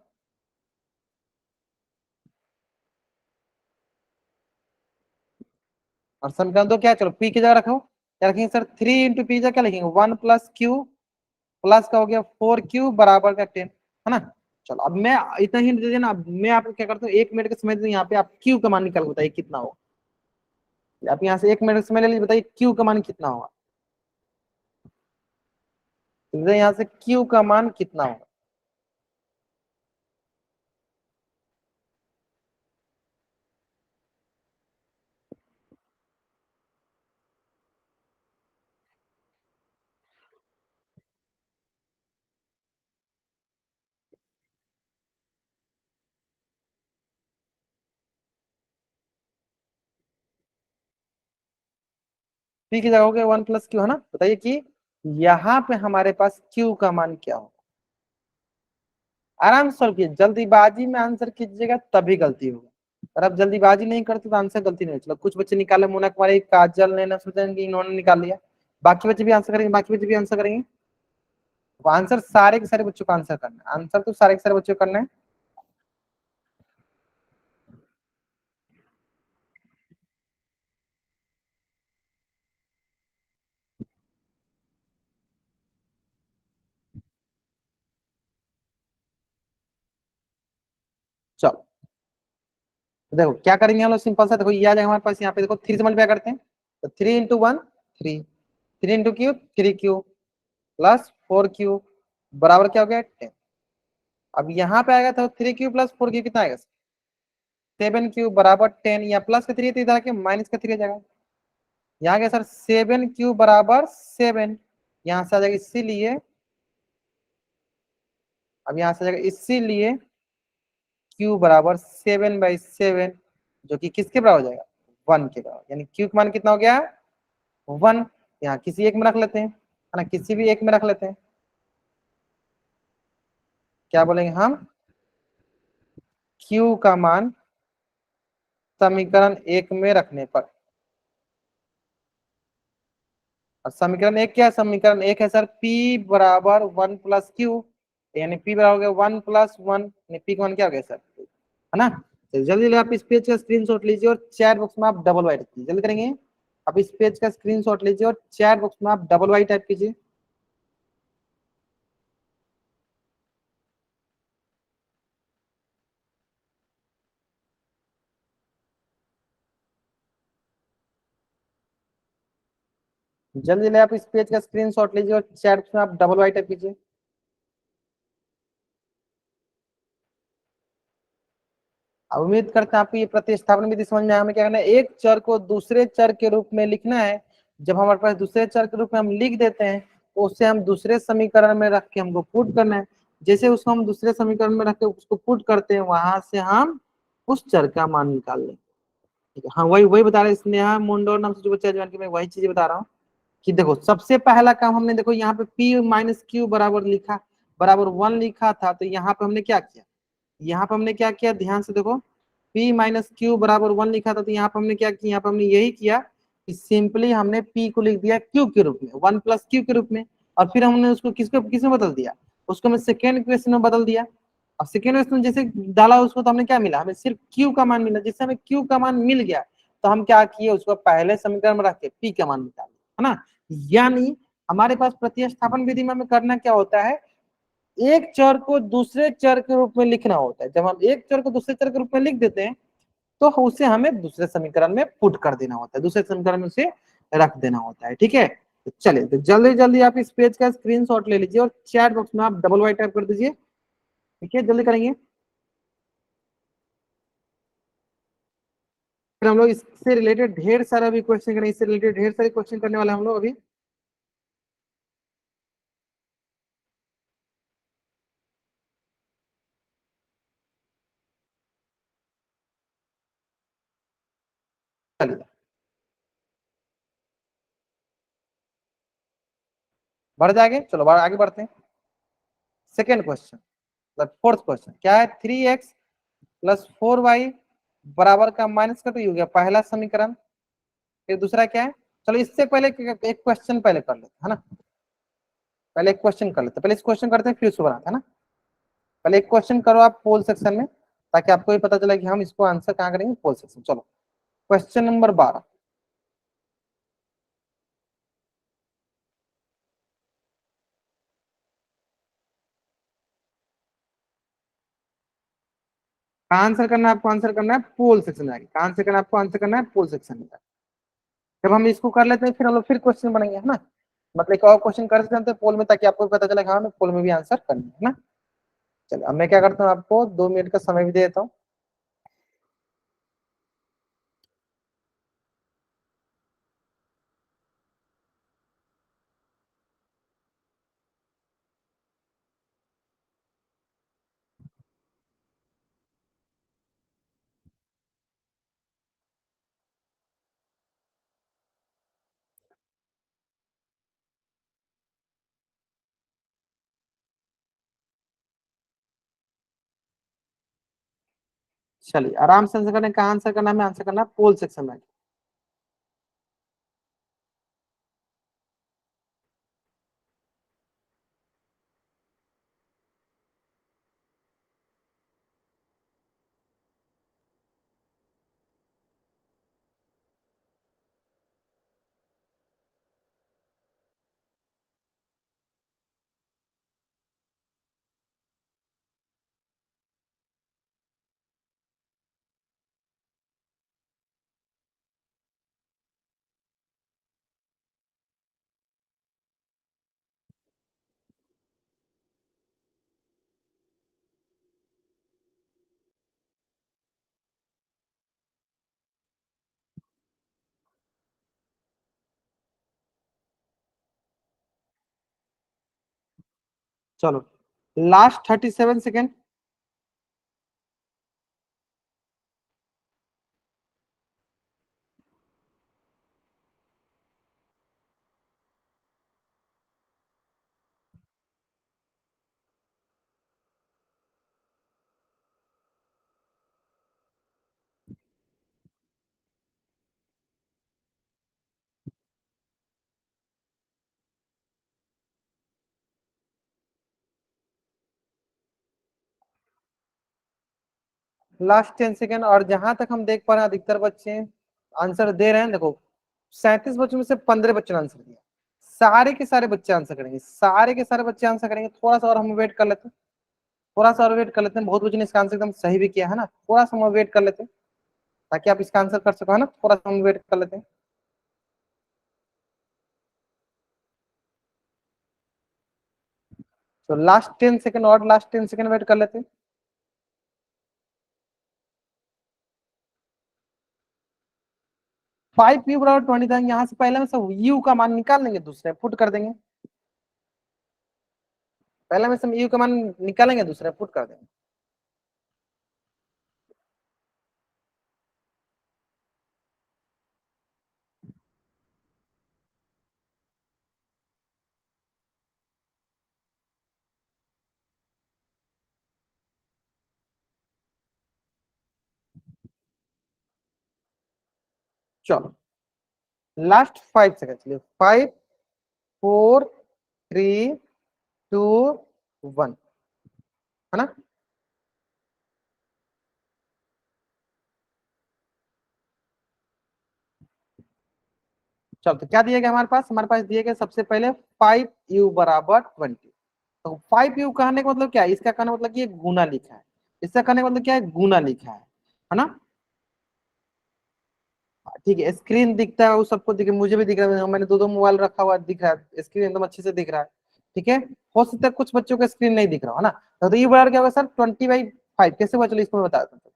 और समीकरण 2 क्या है, चलो पी की जगह रखो, क्या रखेंगे सर, 3 × पी जगह क्या लिखेंगे, वन प्लस क्यू, प्लस का हो गया 4 क्यू बराबर का 10, है ना। चलो अब मैं इतना ही दे दिया ना, अब मैं आपको क्या करता हूँ, 1 मिनट का समय दे दूं, यहाँ पे आप क्यू का मान निकाल के बताइए कितना हो। आप यहाँ से 1 मिनट का समय ले लीजिए, बताइए क्यू का मान कितना होगा, यहाँ से क्यू का मान कितना होगा। पी की जगह हो गया वन प्लस क्यू, है ना। बताइए कि यहाँ पे हमारे पास क्यू का मान क्या होगा। आराम से सॉल्व कीजिए, जल्दीबाजी में आंसर कीजिएगा तभी गलती होगी, और आप जल्दीबाजी नहीं करते तो आंसर गलती नहीं। चलो कुछ बच्चे निकाले, मोना कुमारी, काजल ने, नसरुद्दीन की, इन्होंने निकाल लिया, बाकी बच्चे भी आंसर करेंगे, बाकी बच्चे भी आंसर करेंगे। तो आंसर सारे के सारे बच्चों को आंसर करना है, आंसर तो सारे के सारे बच्चों को करना है। चलो देखो क्या करेंगे हम लोग, सिंपल सा, देखो ये आ जाएगा हमारे पास, यहाँ पे देखो 3 से मल्टीप्लाई करते हैं, तो 3 × 1 3, 3 × क्यू 3 क्यू, प्लस 4 क्यू बराबर क्या हो गया 10। अब यहाँ पे आएगा तो 3 क्यू प्लस 4 क्यू कितना आएगा, 7 क्यू बराबर 10, या प्लस का 3 तो इधर आके माइनस का 3 आ जाएगा। यहाँ गया सर 7 क्यू बराबर 7, यहाँ से आ जाएगा, इसीलिए अब यहाँ से आ जाएगा, इसीलिए क्यू बराबर 7/7, जो कि किसके बराबर हो जाएगा, 1 के बराबर, यानी क्यू का मान कितना हो गया 1। यहाँ किसी एक में रख लेते हैं, है ना, किसी भी एक में रख लेते हैं, क्या बोलेंगे हम, क्यू का मान समीकरण 1 में रखने पर। और समीकरण 1 क्या है, समीकरण 1 है सर P बराबर 1 + क्यू, यानी P बराबर हो गया 1 + 1, यानी P का मान क्या हो गया सर, है ना। तो जल्दी जल्दी आप इस पेज का स्क्रीनशॉट लीजिए और चैट बॉक्स में आप डबल वाई कीजिए, जल्दी करेंगे। आप इस पेज का स्क्रीनशॉट लीजिए और चैट बॉक्स में आप डबल वाई टाइप कीजिए। जल्दी जल्दी आप इस पेज का स्क्रीनशॉट लीजिए और चैट बॉक्स में आप डबल वाई टाइप कीजिए। अब उम्मीद करते हैं आपको ये प्रतिस्थापन विधि समझ में आया। हमें क्या करना है, एक चर को दूसरे चर के रूप में लिखना है। जब हमारे पास दूसरे चर के रूप में हम लिख देते हैं, तो उसे हम दूसरे समीकरण में रख के हमको पुट करना है। जैसे उसको हम दूसरे समीकरण में रख के उसको पुट करते हैं, वहां से हम उस चर का मान निकाल लें। ठीक है, हाँ वही वही बता रहे, स्नेहा मुंडोर नाम से जो बच्चा जवान की, मैं वही चीज बता रहा हूँ कि देखो सबसे पहला काम हमने, देखो यहाँ पे P - Q बराबर लिखा, बराबर 1 लिखा था, तो यहाँ पे हमने क्या किया, यहाँ पे हमने क्या किया, ध्यान से देखो, P - Q बराबर 1 लिखा था, तो यहाँ पे हमने क्या किया, यहाँ पे हमने यही किया कि सिंपली हमने P को लिख दिया Q के रूप में, 1 + Q के रूप में, और फिर हमने उसको किसमें बदल दिया, उसको मैं सेकेंड क्वेश्चन में बदल दिया। और सेकेंड क्वेश्चन में जैसे डाला उसको, तो हमने क्या मिला, हमें सिर्फ Q का मान मिला। जिससे हमें Q का मान मिल गया, तो हम क्या किए, उसको पहले समीकरण में रख के P का मान निकाल, है ना। यानी हमारे पास प्रतिस्थापन विधि में हमें करना क्या होता है, एक चर को दूसरे चर के रूप में लिखना होता है। जब हम एक चर को दूसरे चर के रूप में लिख देते हैं, तो उसे हमें दूसरे समीकरण में पुट कर देना होता है, दूसरे समीकरण में उसे रख देना होता है। ठीक है, तो चलिए, तो जल्दी जल्दी आप इस पेज का स्क्रीनशॉट ले लीजिए और चैट बॉक्स में आप डबल वाई टाइप कर दीजिए। ठीक है, जल्दी करेंगे। फिर हम लोग इससे रिलेटेड ढेर सारा भी क्वेश्चन करेंगे, इससे रिलेटेड ढेर सारे क्वेश्चन करने वाले हम लोग अभी। चलिए बढ़ जाएंगे, चलो आगे बढ़ते हैं। सेकेंड क्वेश्चन, मतलब फोर्थ क्वेश्चन क्या है, 3x + 4y बराबर का माइनस का 2 हो गया पहला समीकरण। फिर दूसरा क्या है, चलो इससे पहले एक क्वेश्चन पहले कर लेते है ना, पहले एक क्वेश्चन कर लेते, पहले इस क्वेश्चन करते हैं फिर उसको बनाते है ना। पहले एक क्वेश्चन करो आप पोल सेक्शन में, ताकि आपको भी पता चले कि हम इसको आंसर कहाँ करेंगे, पोल सेक्शन। चलो क्वेश्चन नंबर 12, कहाँ आंसर करना है आपको, आंसर करना है पोल सेक्शन में आके, कहाँ आंसर करना है आपको, आंसर करना है पोल सेक्शन में। जब हम इसको कर लेते हैं फिर हम लोग फिर क्वेश्चन बनाएंगे है ना, मतलब एक और क्वेश्चन कर सकते हैं पोल में, ताकि आपको पता चले हाँ पोल में भी आंसर करना है ना। चलो अब मैं क्या करता हूँ, आपको 2 मिनट का समय भी दे देता हूँ। चलिए आराम से आंसर करने, कहाँ आंसर करना है, आंसर करना है पोल सेक्शन में। चलो लास्ट 37 सेकेंड। लास्ट 10 सेकेंड, और जहां तक हम देख पा रहे हैं अधिकतर बच्चे आंसर दे रहे हैं। देखो 37 बच्चों में से 15 बच्चों ने आंसर दिया, सारे के सारे बच्चे आंसर करेंगे, सारे के सारे बच्चे आंसर करेंगे। थोड़ा सा और हम वेट कर लेते हैं, थोड़ा सा और वेट कर लेते हैं। बहुत बच्चों ने इसका आंसर एकदम सही भी किया है ना, थोड़ा सा हम वेट कर लेते हैं ताकि आप इसका आंसर कर सको है ना, थोड़ा सा हम वेट कर लेते हैं। तो लास्ट 10 सेकेंड और लास्ट 10 सेकेंड वेट कर लेते हैं। 5u = 20 था, यहाँ से पहले में सब u का मान निकाल लेंगे, दूसरे पुट कर देंगे। पहले में से हम u का मान निकालेंगे, दूसरे पुट कर देंगे। चलो लास्ट 5 सेकेंड, चलिए 5 4 3 2 1 है ना। चलो तो क्या दिया गया हमारे पास, दिया गया सबसे पहले 5u = 20। तो 5u कहने का मतलब क्या है, इसका कहने का मतलब कि ये गुना लिखा है, इसका कहने का मतलब क्या है, गुना लिखा है ना। ठीक है, स्क्रीन दिखता है वो सबको, दिखे मुझे भी दिख रहा है, मैंने दो दो मोबाइल रखा हुआ दिख रहा है, स्क्रीन एकदम अच्छे से दिख रहा है। ठीक है, हो सकता है कुछ बच्चों का स्क्रीन नहीं दिख रहा है ना। तो ये बराबर क्या होगा सर, 20/5 कैसे हुआ, चलो इसको मैं बता देता हूँ।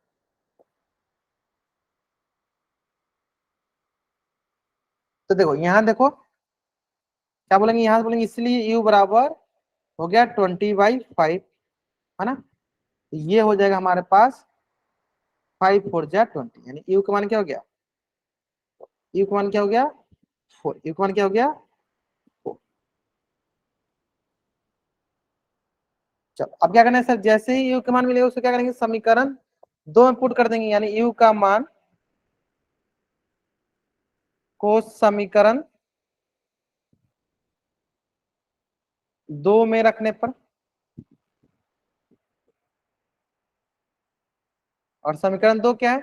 तो देखो यहाँ देखो क्या बोलेंगे, यहाँ से बोलेंगे इसलिए u बराबर हो गया 20/5 है ना। तो ये हो जाएगा हमारे पास 5 4 जा 20, यानी u का मान क्या हो गया यू का मान क्या हो गया 4, यू का मान क्या हो गया 4। चलो अब क्या करना है सर, जैसे ही यू का मान मिलेगा उसको क्या करेंगे, समीकरण 2 में पुट कर देंगे, यानी यू का मान को समीकरण 2 में रखने पर, और समीकरण 2 क्या है,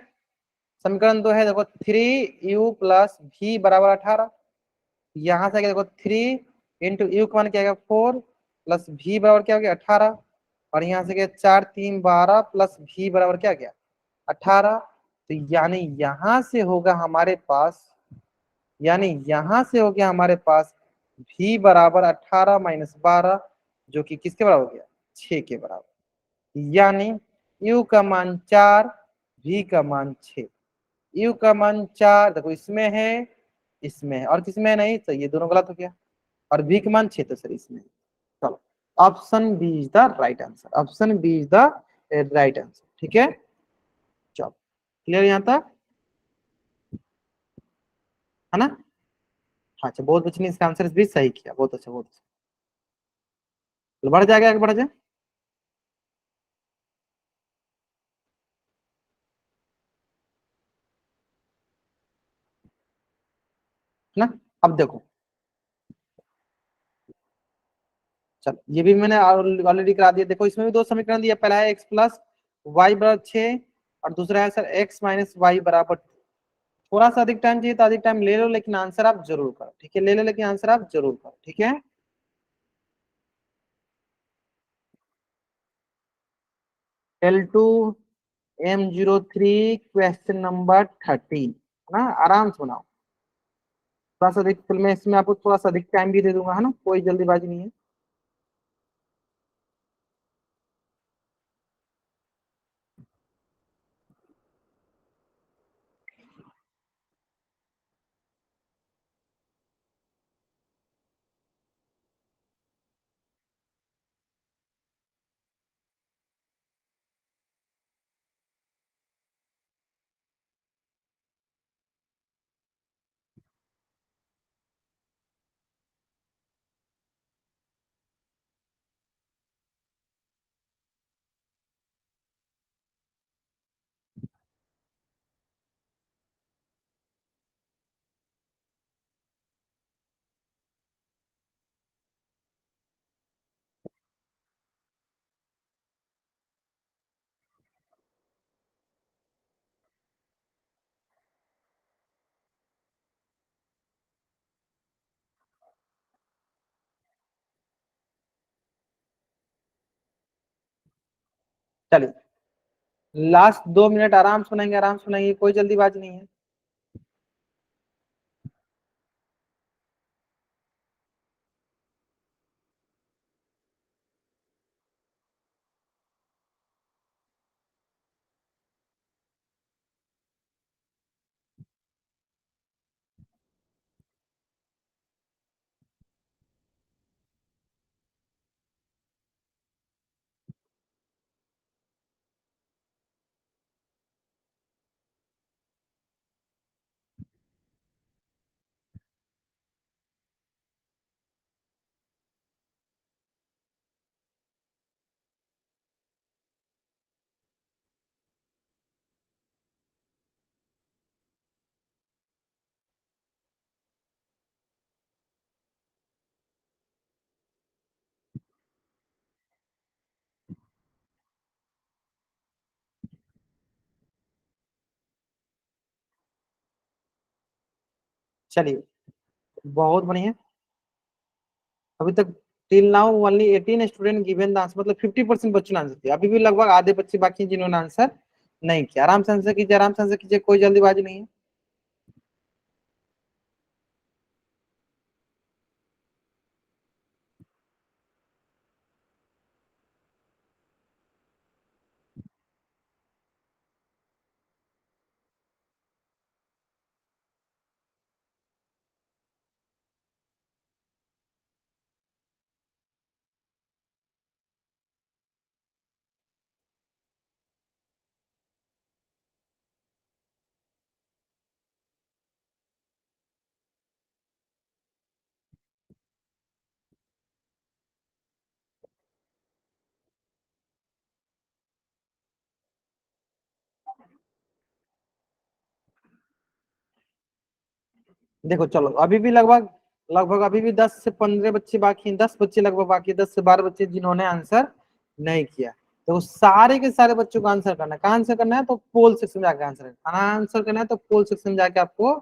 समीकरण 2 है देखो 3u+v = 18। यहां से क्या देखो 3 × u का मान क्या है 4 प्लस v बराबर क्या हो गया 18, और यहाँ से क्या 4 3 12 प्लस v बराबर क्या गया 18। तो यानी यहां से होगा हमारे पास, यानी यहां से हो गया हमारे पास v बराबर 18 - 12, जो कि किसके बराबर हो गया 6 के बराबर। यानी u का मान 4, v का मान 6। u का मान 4 देखो इसमें है, इसमें है, और किसमें नहीं, तो ये दोनों गलत हो गया। और v का मान 6 तो सर इसमें है। चलो option B is the right answer, option B is the right answer. ठीक है, चलो क्लियर यहाँ तक है ना। हाँ, अच्छा बहुत अच्छी ने इसका आंसर भी सही किया, बहुत अच्छा बहुत अच्छा। तो बढ़ जाएगा, आगे बढ़ जाए, है ना। अब देखो, चलो ये भी मैंने ऑलरेडी करा दिया। देखो इसमें भी दो समीकरण दिया, पहला है x+y = 6, और दूसरा है सर x-y = 2। थोड़ा सा अधिक टाइम चाहिए तो अधिक टाइम ले लो, लेकिन आंसर आप जरूर करो, ठीक है, ले लो लेकिन आंसर आप जरूर करो, ठीक है। L2M03 क्वेश्चन नंबर 13, है ना, आराम से बनाओ। थोड़ा सा अधिक, फिर मैं इसमें आपको थोड़ा सा अधिक टाइम भी दे दूंगा, है ना, कोई जल्दीबाजी नहीं है। चलिए लास्ट 2 मिनट आराम सुनाएंगे, आराम सुनाएंगे, कोई जल्दीबाजी नहीं है। चलिए बहुत बढ़िया। अभी तक till now only 18 student given the answer, मतलब 50% बच्चों ने आंसर दिया। अभी भी लगभग आधे बच्चे बाकी हैं जिन्होंने आंसर नहीं किया। आराम से आंसर कीजिए, आराम से आंसर कीजिए, कोई जल्दीबाजी नहीं है। देखो चलो अभी भी लगभग लगभग अभी भी 10 से 15 बच्चे बाकी हैं, 10 बच्चे लगभग बाकी है, 10 से 12 बच्चे जिन्होंने आंसर नहीं किया। तो सारे के सारे बच्चों को आंसर करना है। कहाँ आंसर करना है? तो पोल सेक्शन में जाकर आंसर करना है। तो पोल सेक्शन में जाके आपको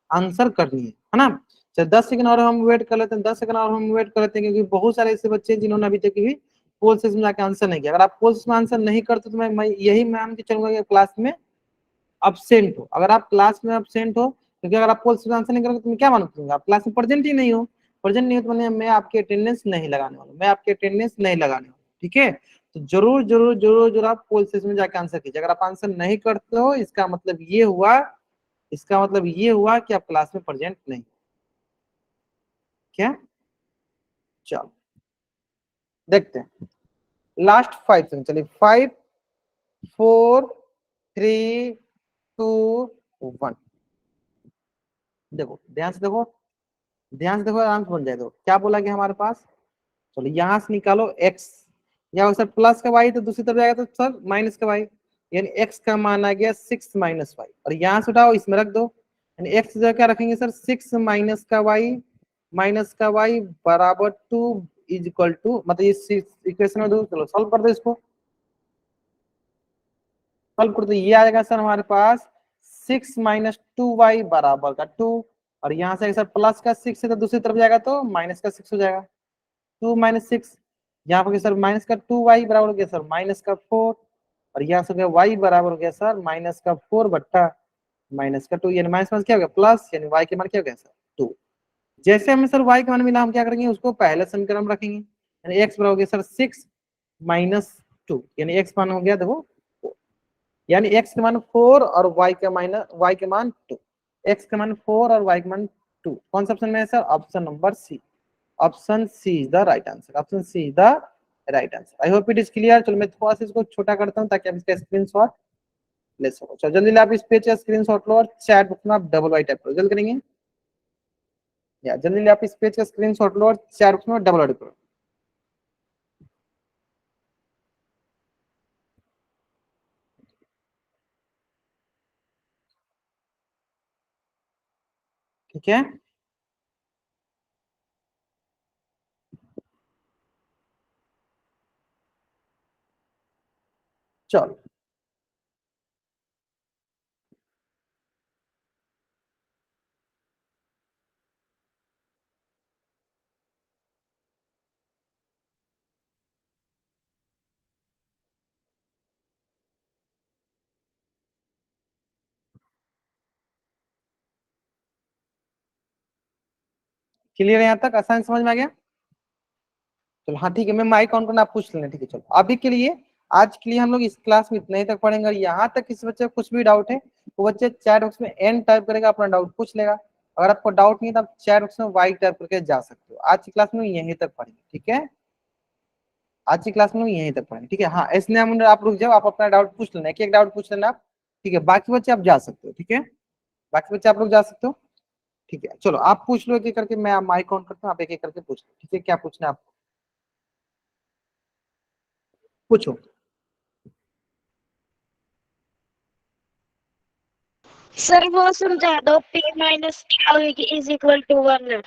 आंसर करनी है ना। चलो 10 सेकंड और हम वेट कर लेते हैं, 10 सेकंड और हम वेट कर लेते हैं, क्योंकि बहुत सारे ऐसे बच्चे हैं जिन्होंने अभी तक भी पोल सेक्शन में जाके आंसर नहीं किया। अगर आप पोल सेक्शन में आंसर नहीं करते तो मैं यही मान के चलूंगा कि क्लास में अब्सेंट हो। अगर आप क्लास में अब्सेंट हो, क्योंकि अगर आप पोल सेक्शन में आंसर नहीं करोगे तो मैं क्या मानूंगा? आप क्लास में प्रेजेंट ही नहीं हो। प्रेजेंट नहीं हो तो मैं आपकी अटेंडेंस नहीं लगाने वाला, मैं आपकी अटेंडेंस नहीं लगाने वाला। ठीक है, तो जरूर जरूर जरूर जरूर आप पोल सेक्शन में जाकर आंसर कीजिए। अगर आप आंसर नहीं करते हो इसका मतलब ये हुआ, इसका मतलब ये हुआ कि आप क्लास में प्रेजेंट नहीं। क्या? चलो देखते हैं लास्ट 5 सेकंड। चलिए 5 4 3 2 1। देखो ध्यान से देखो, ध्यान से देखो, आराम से बन जाए। तो क्या बोला कि हमारे पास, चलो यहां से निकालो x, या सर प्लस का y तो दूसरी तरफ जाएगा तो सर माइनस का y, यानी x का मान आ गया 6 माइनस वाई। और यहाँ से उठाओ इसमें रख दो, यानी x जगह क्या रखेंगे सर? 6 माइनस का y बराबर 2 इज इक्वल टू, मतलब ये इक्वेशन में दो। चलो सॉल्व कर दो इसको, सॉल्व कर दो। ये आएगा सर हमारे पास 6 माइनस 2y बराबर का 2। और यहाँ से सर प्लस का 6 है तो दूसरी तरफ जाएगा तो माइनस का 6 हो जाएगा। 2 - 6, यहाँ पर सर माइनस का 2y बराबर हो गया सर माइनस का 4। और यहाँ से y बराबर हो गया सर माइनस का 4 बट्टा माइनस का 2, यानी माइनस माइनस क्या हो गया प्लस, यानी y के मान क्या हो गया सर 2। जैसे हमें सर y के मान मिला हम क्या करेंगे? उसको पहले समीकरण में रखेंगे, यानी x बराबर हो गया सर 6 माइनस 2, यानी x मान हो गया देखो 4। यानी x के मान 4 और y के मान 2। x के मान 4 और y के मान 2। कौन सा ऑप्शन में है sir? Option number C. Option C is the right answer. Option C is the right answer. I hope it is clear. चलो मैं थोड़ा सा इसको छोटा करता हूँ ताकि आप इसका स्क्रीनशॉट ले सको। चलो जल्दी आप इस पेज का स्क्रीनशॉट लो और चैट बुक में आप डबल वाई टाइप करो, जल्दी करेंगे। या जल्दी आप इस पेज का स्क्रीनशॉट लो और चैट बुक में डबल वाई करो। ठीक है, चलो क्लियर है यहाँ तक? आसान समझ में आ गया? चलो हाँ ठीक है, मैं माइक ऑन करना, आप पूछ लेना। ठीक है चलो अभी के लिए, आज के लिए हम लोग इस क्लास में इतना ही तक पढ़ेंगे। यहाँ तक किसी बच्चे को कुछ भी डाउट है वो बच्चे चैट बॉक्स में एन टाइप करेगा, अपना डाउट पूछ लेगा। अगर आपको डाउट नहीं है तो आप चैट बॉक्स में वाई टाइप करके जा सकते हो। आज की क्लास में यहीं तक पढ़ेंगे, ठीक है? आज की क्लास में यहीं तक पढ़ेंगे, ठीक है? हाँ इसलिए हम आप रुक जाओ, आप अपना डाउट पूछ लेना, एक एक डाउट पूछ लेना आप, ठीक है? बाकी बच्चे आप जा सकते हो, ठीक है? बाकी बच्चे आप लोग जा सकते हो, ठीक है? चलो आप पूछ लो एक एक करके, मैं माइक ऑन करता हूँ, आप एक एक करके पूछ लो, ठीक है? क्या पूछना है आपको, पूछो। सर वो समझा दो, p minus Q is equal to 1।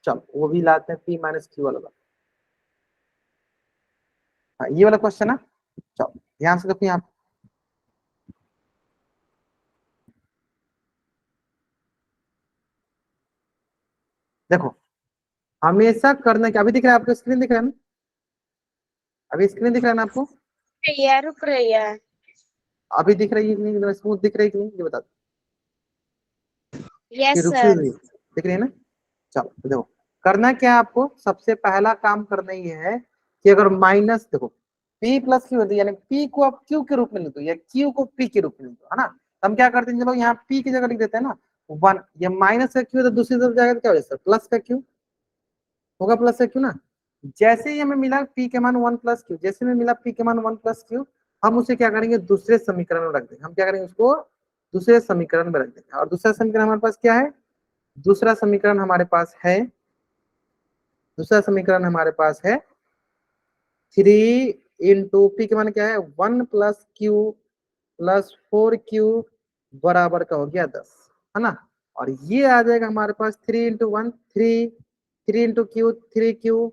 चलो वो भी लाते हैं, पी माइनस क्यू वाला। हाँ ये वाला क्वेश्चन है। चलो ध्यान से देखो यहाँ पे। देखो हमेशा करना क्या, अभी दिख रहा है आपको? स्क्रीन दिख रहा है ना? अभी स्क्रीन दिख रहा है ना आपको? रुक रही है। अभी दिख रही है कि नहीं? स्मूथ दिख रही है कि नहीं ये बता दो। कि यस रुकी सर। हुई है? दिख रही है ना? चलो तो देखो करना क्या है आपको, सबसे पहला काम करना ये है कि अगर माइनस, देखो p प्लस क्यू होती है, यानी p को आप q के रूप में लिख दो या q को p के रूप में लिख दो, है ना? तो हम क्या करते हैं, चलो यहाँ p की जगह लिख देते हैं ना 1। ये माइनस का q तो दूसरी तरफ जाएगा तो क्या हो जाएगा? प्लस का q होगा, प्लस का q ना। जैसे ही हमें मिला p के मान 1 प्लस q, जैसे में मिला p के मान 1 प्लस q, हम उसे क्या करेंगे? दूसरे समीकरण में रख देंगे। हम क्या करेंगे? उसको दूसरे समीकरण में रख देंगे। और दूसरा समीकरण हमारे पास क्या है? दूसरा समीकरण हमारे पास है, दूसरा समीकरण हमारे पास है 3 पी के मान क्या है? 1 प्लस क्यू प्लस 4 क्यू बराबर का हो गया 10, है ना? और ये आ जाएगा हमारे पास 3 into 1 3, 3 into Q 3Q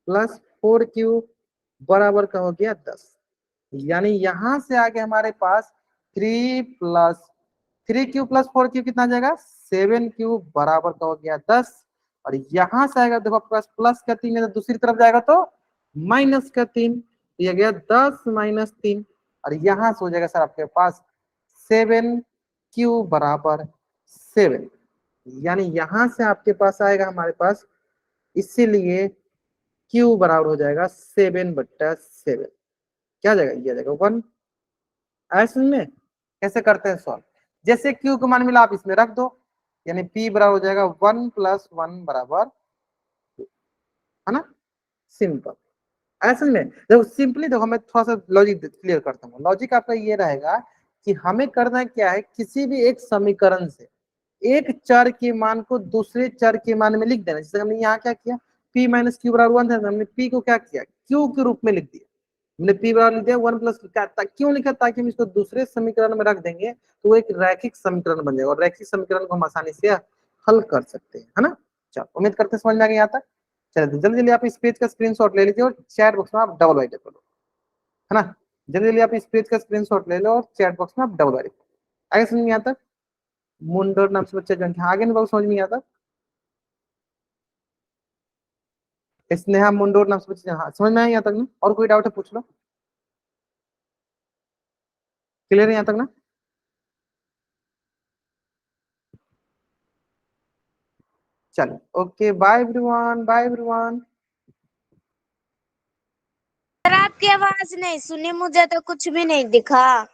plus 4Q बराबर का हो गया 10। यानी यहां से आगे हमारे पास 3Q प्लस 4Q कितना आ जाएगा 7Q बराबर का हो गया 10। और यहां से आएगा देखो आपके पास प्लस का 3 है तो दूसरी तरफ जाएगा तो माइनस का 3, ये गया 10 माइनस 3। और यहां से हो जाएगा सर आपके पास 7Q बराबर 7। यानी यहां से आपके पास आएगा हमारे पास, इसीलिए Q बराबर हो जाएगा 7/7। क्या जाएगा, ये जाएगा 1। ऐसे में कैसे करते हैं सॉल्व, जैसे Q का मान मिला आप इसमें रख दो, यानी P बराबर हो जाएगा 1 + 1 बराबर, है ना, सिंपल। ऐसे में देखो सिंपली देखो, मैं थोड़ा सा लॉजिक क्लियर करता हूँ। लॉजिक आपका ये रहेगा कि हमें करना क्या है, किसी भी एक समीकरण से एक चर के मान को दूसरे चर के मान में लिख देना। जैसे हमने यहाँ क्या किया, P - Q बराबर 1 था, हमने P को क्या किया, Q के रूप में लिख दिया। हमने P बराबर लिख दिया 1 + क्यों लिखा, ताकि हम इसको दूसरे समीकरण में रख देंगे तो वो एक रैखिक समीकरण बन जाएगा, और रैखिक समीकरण को हम आसानी से हल कर सकते हैं, है ना। चलो उम्मीद करते हैं समझ में आ गया यहाँ तक। चलिए जल्दी जल्दी आप इस पेज का स्क्रीनशॉट ले लीजिए और चैट बॉक्स में आप डबल वाइट करो, है ना। जल्दी जल्दी आप इस पेज का स्क्रीनशॉट ले लो और चैट बॉक्स में आप डबल वाइट करो। आगे समझ में यहाँ तक, मुंडोर नाम से बच्चा जन आगे नहीं समझ में आता, स्नेहा मुंडोर नाम से बच्चा, हाँ समझ में आया यहाँ तक ना। और कोई डाउट है पूछ लो, क्लियर है यहाँ तक ना। चलो okay, bye everyone, bye everyone. Sir आपकी आवाज नहीं सुनी, मुझे तो कुछ भी नहीं दिखा।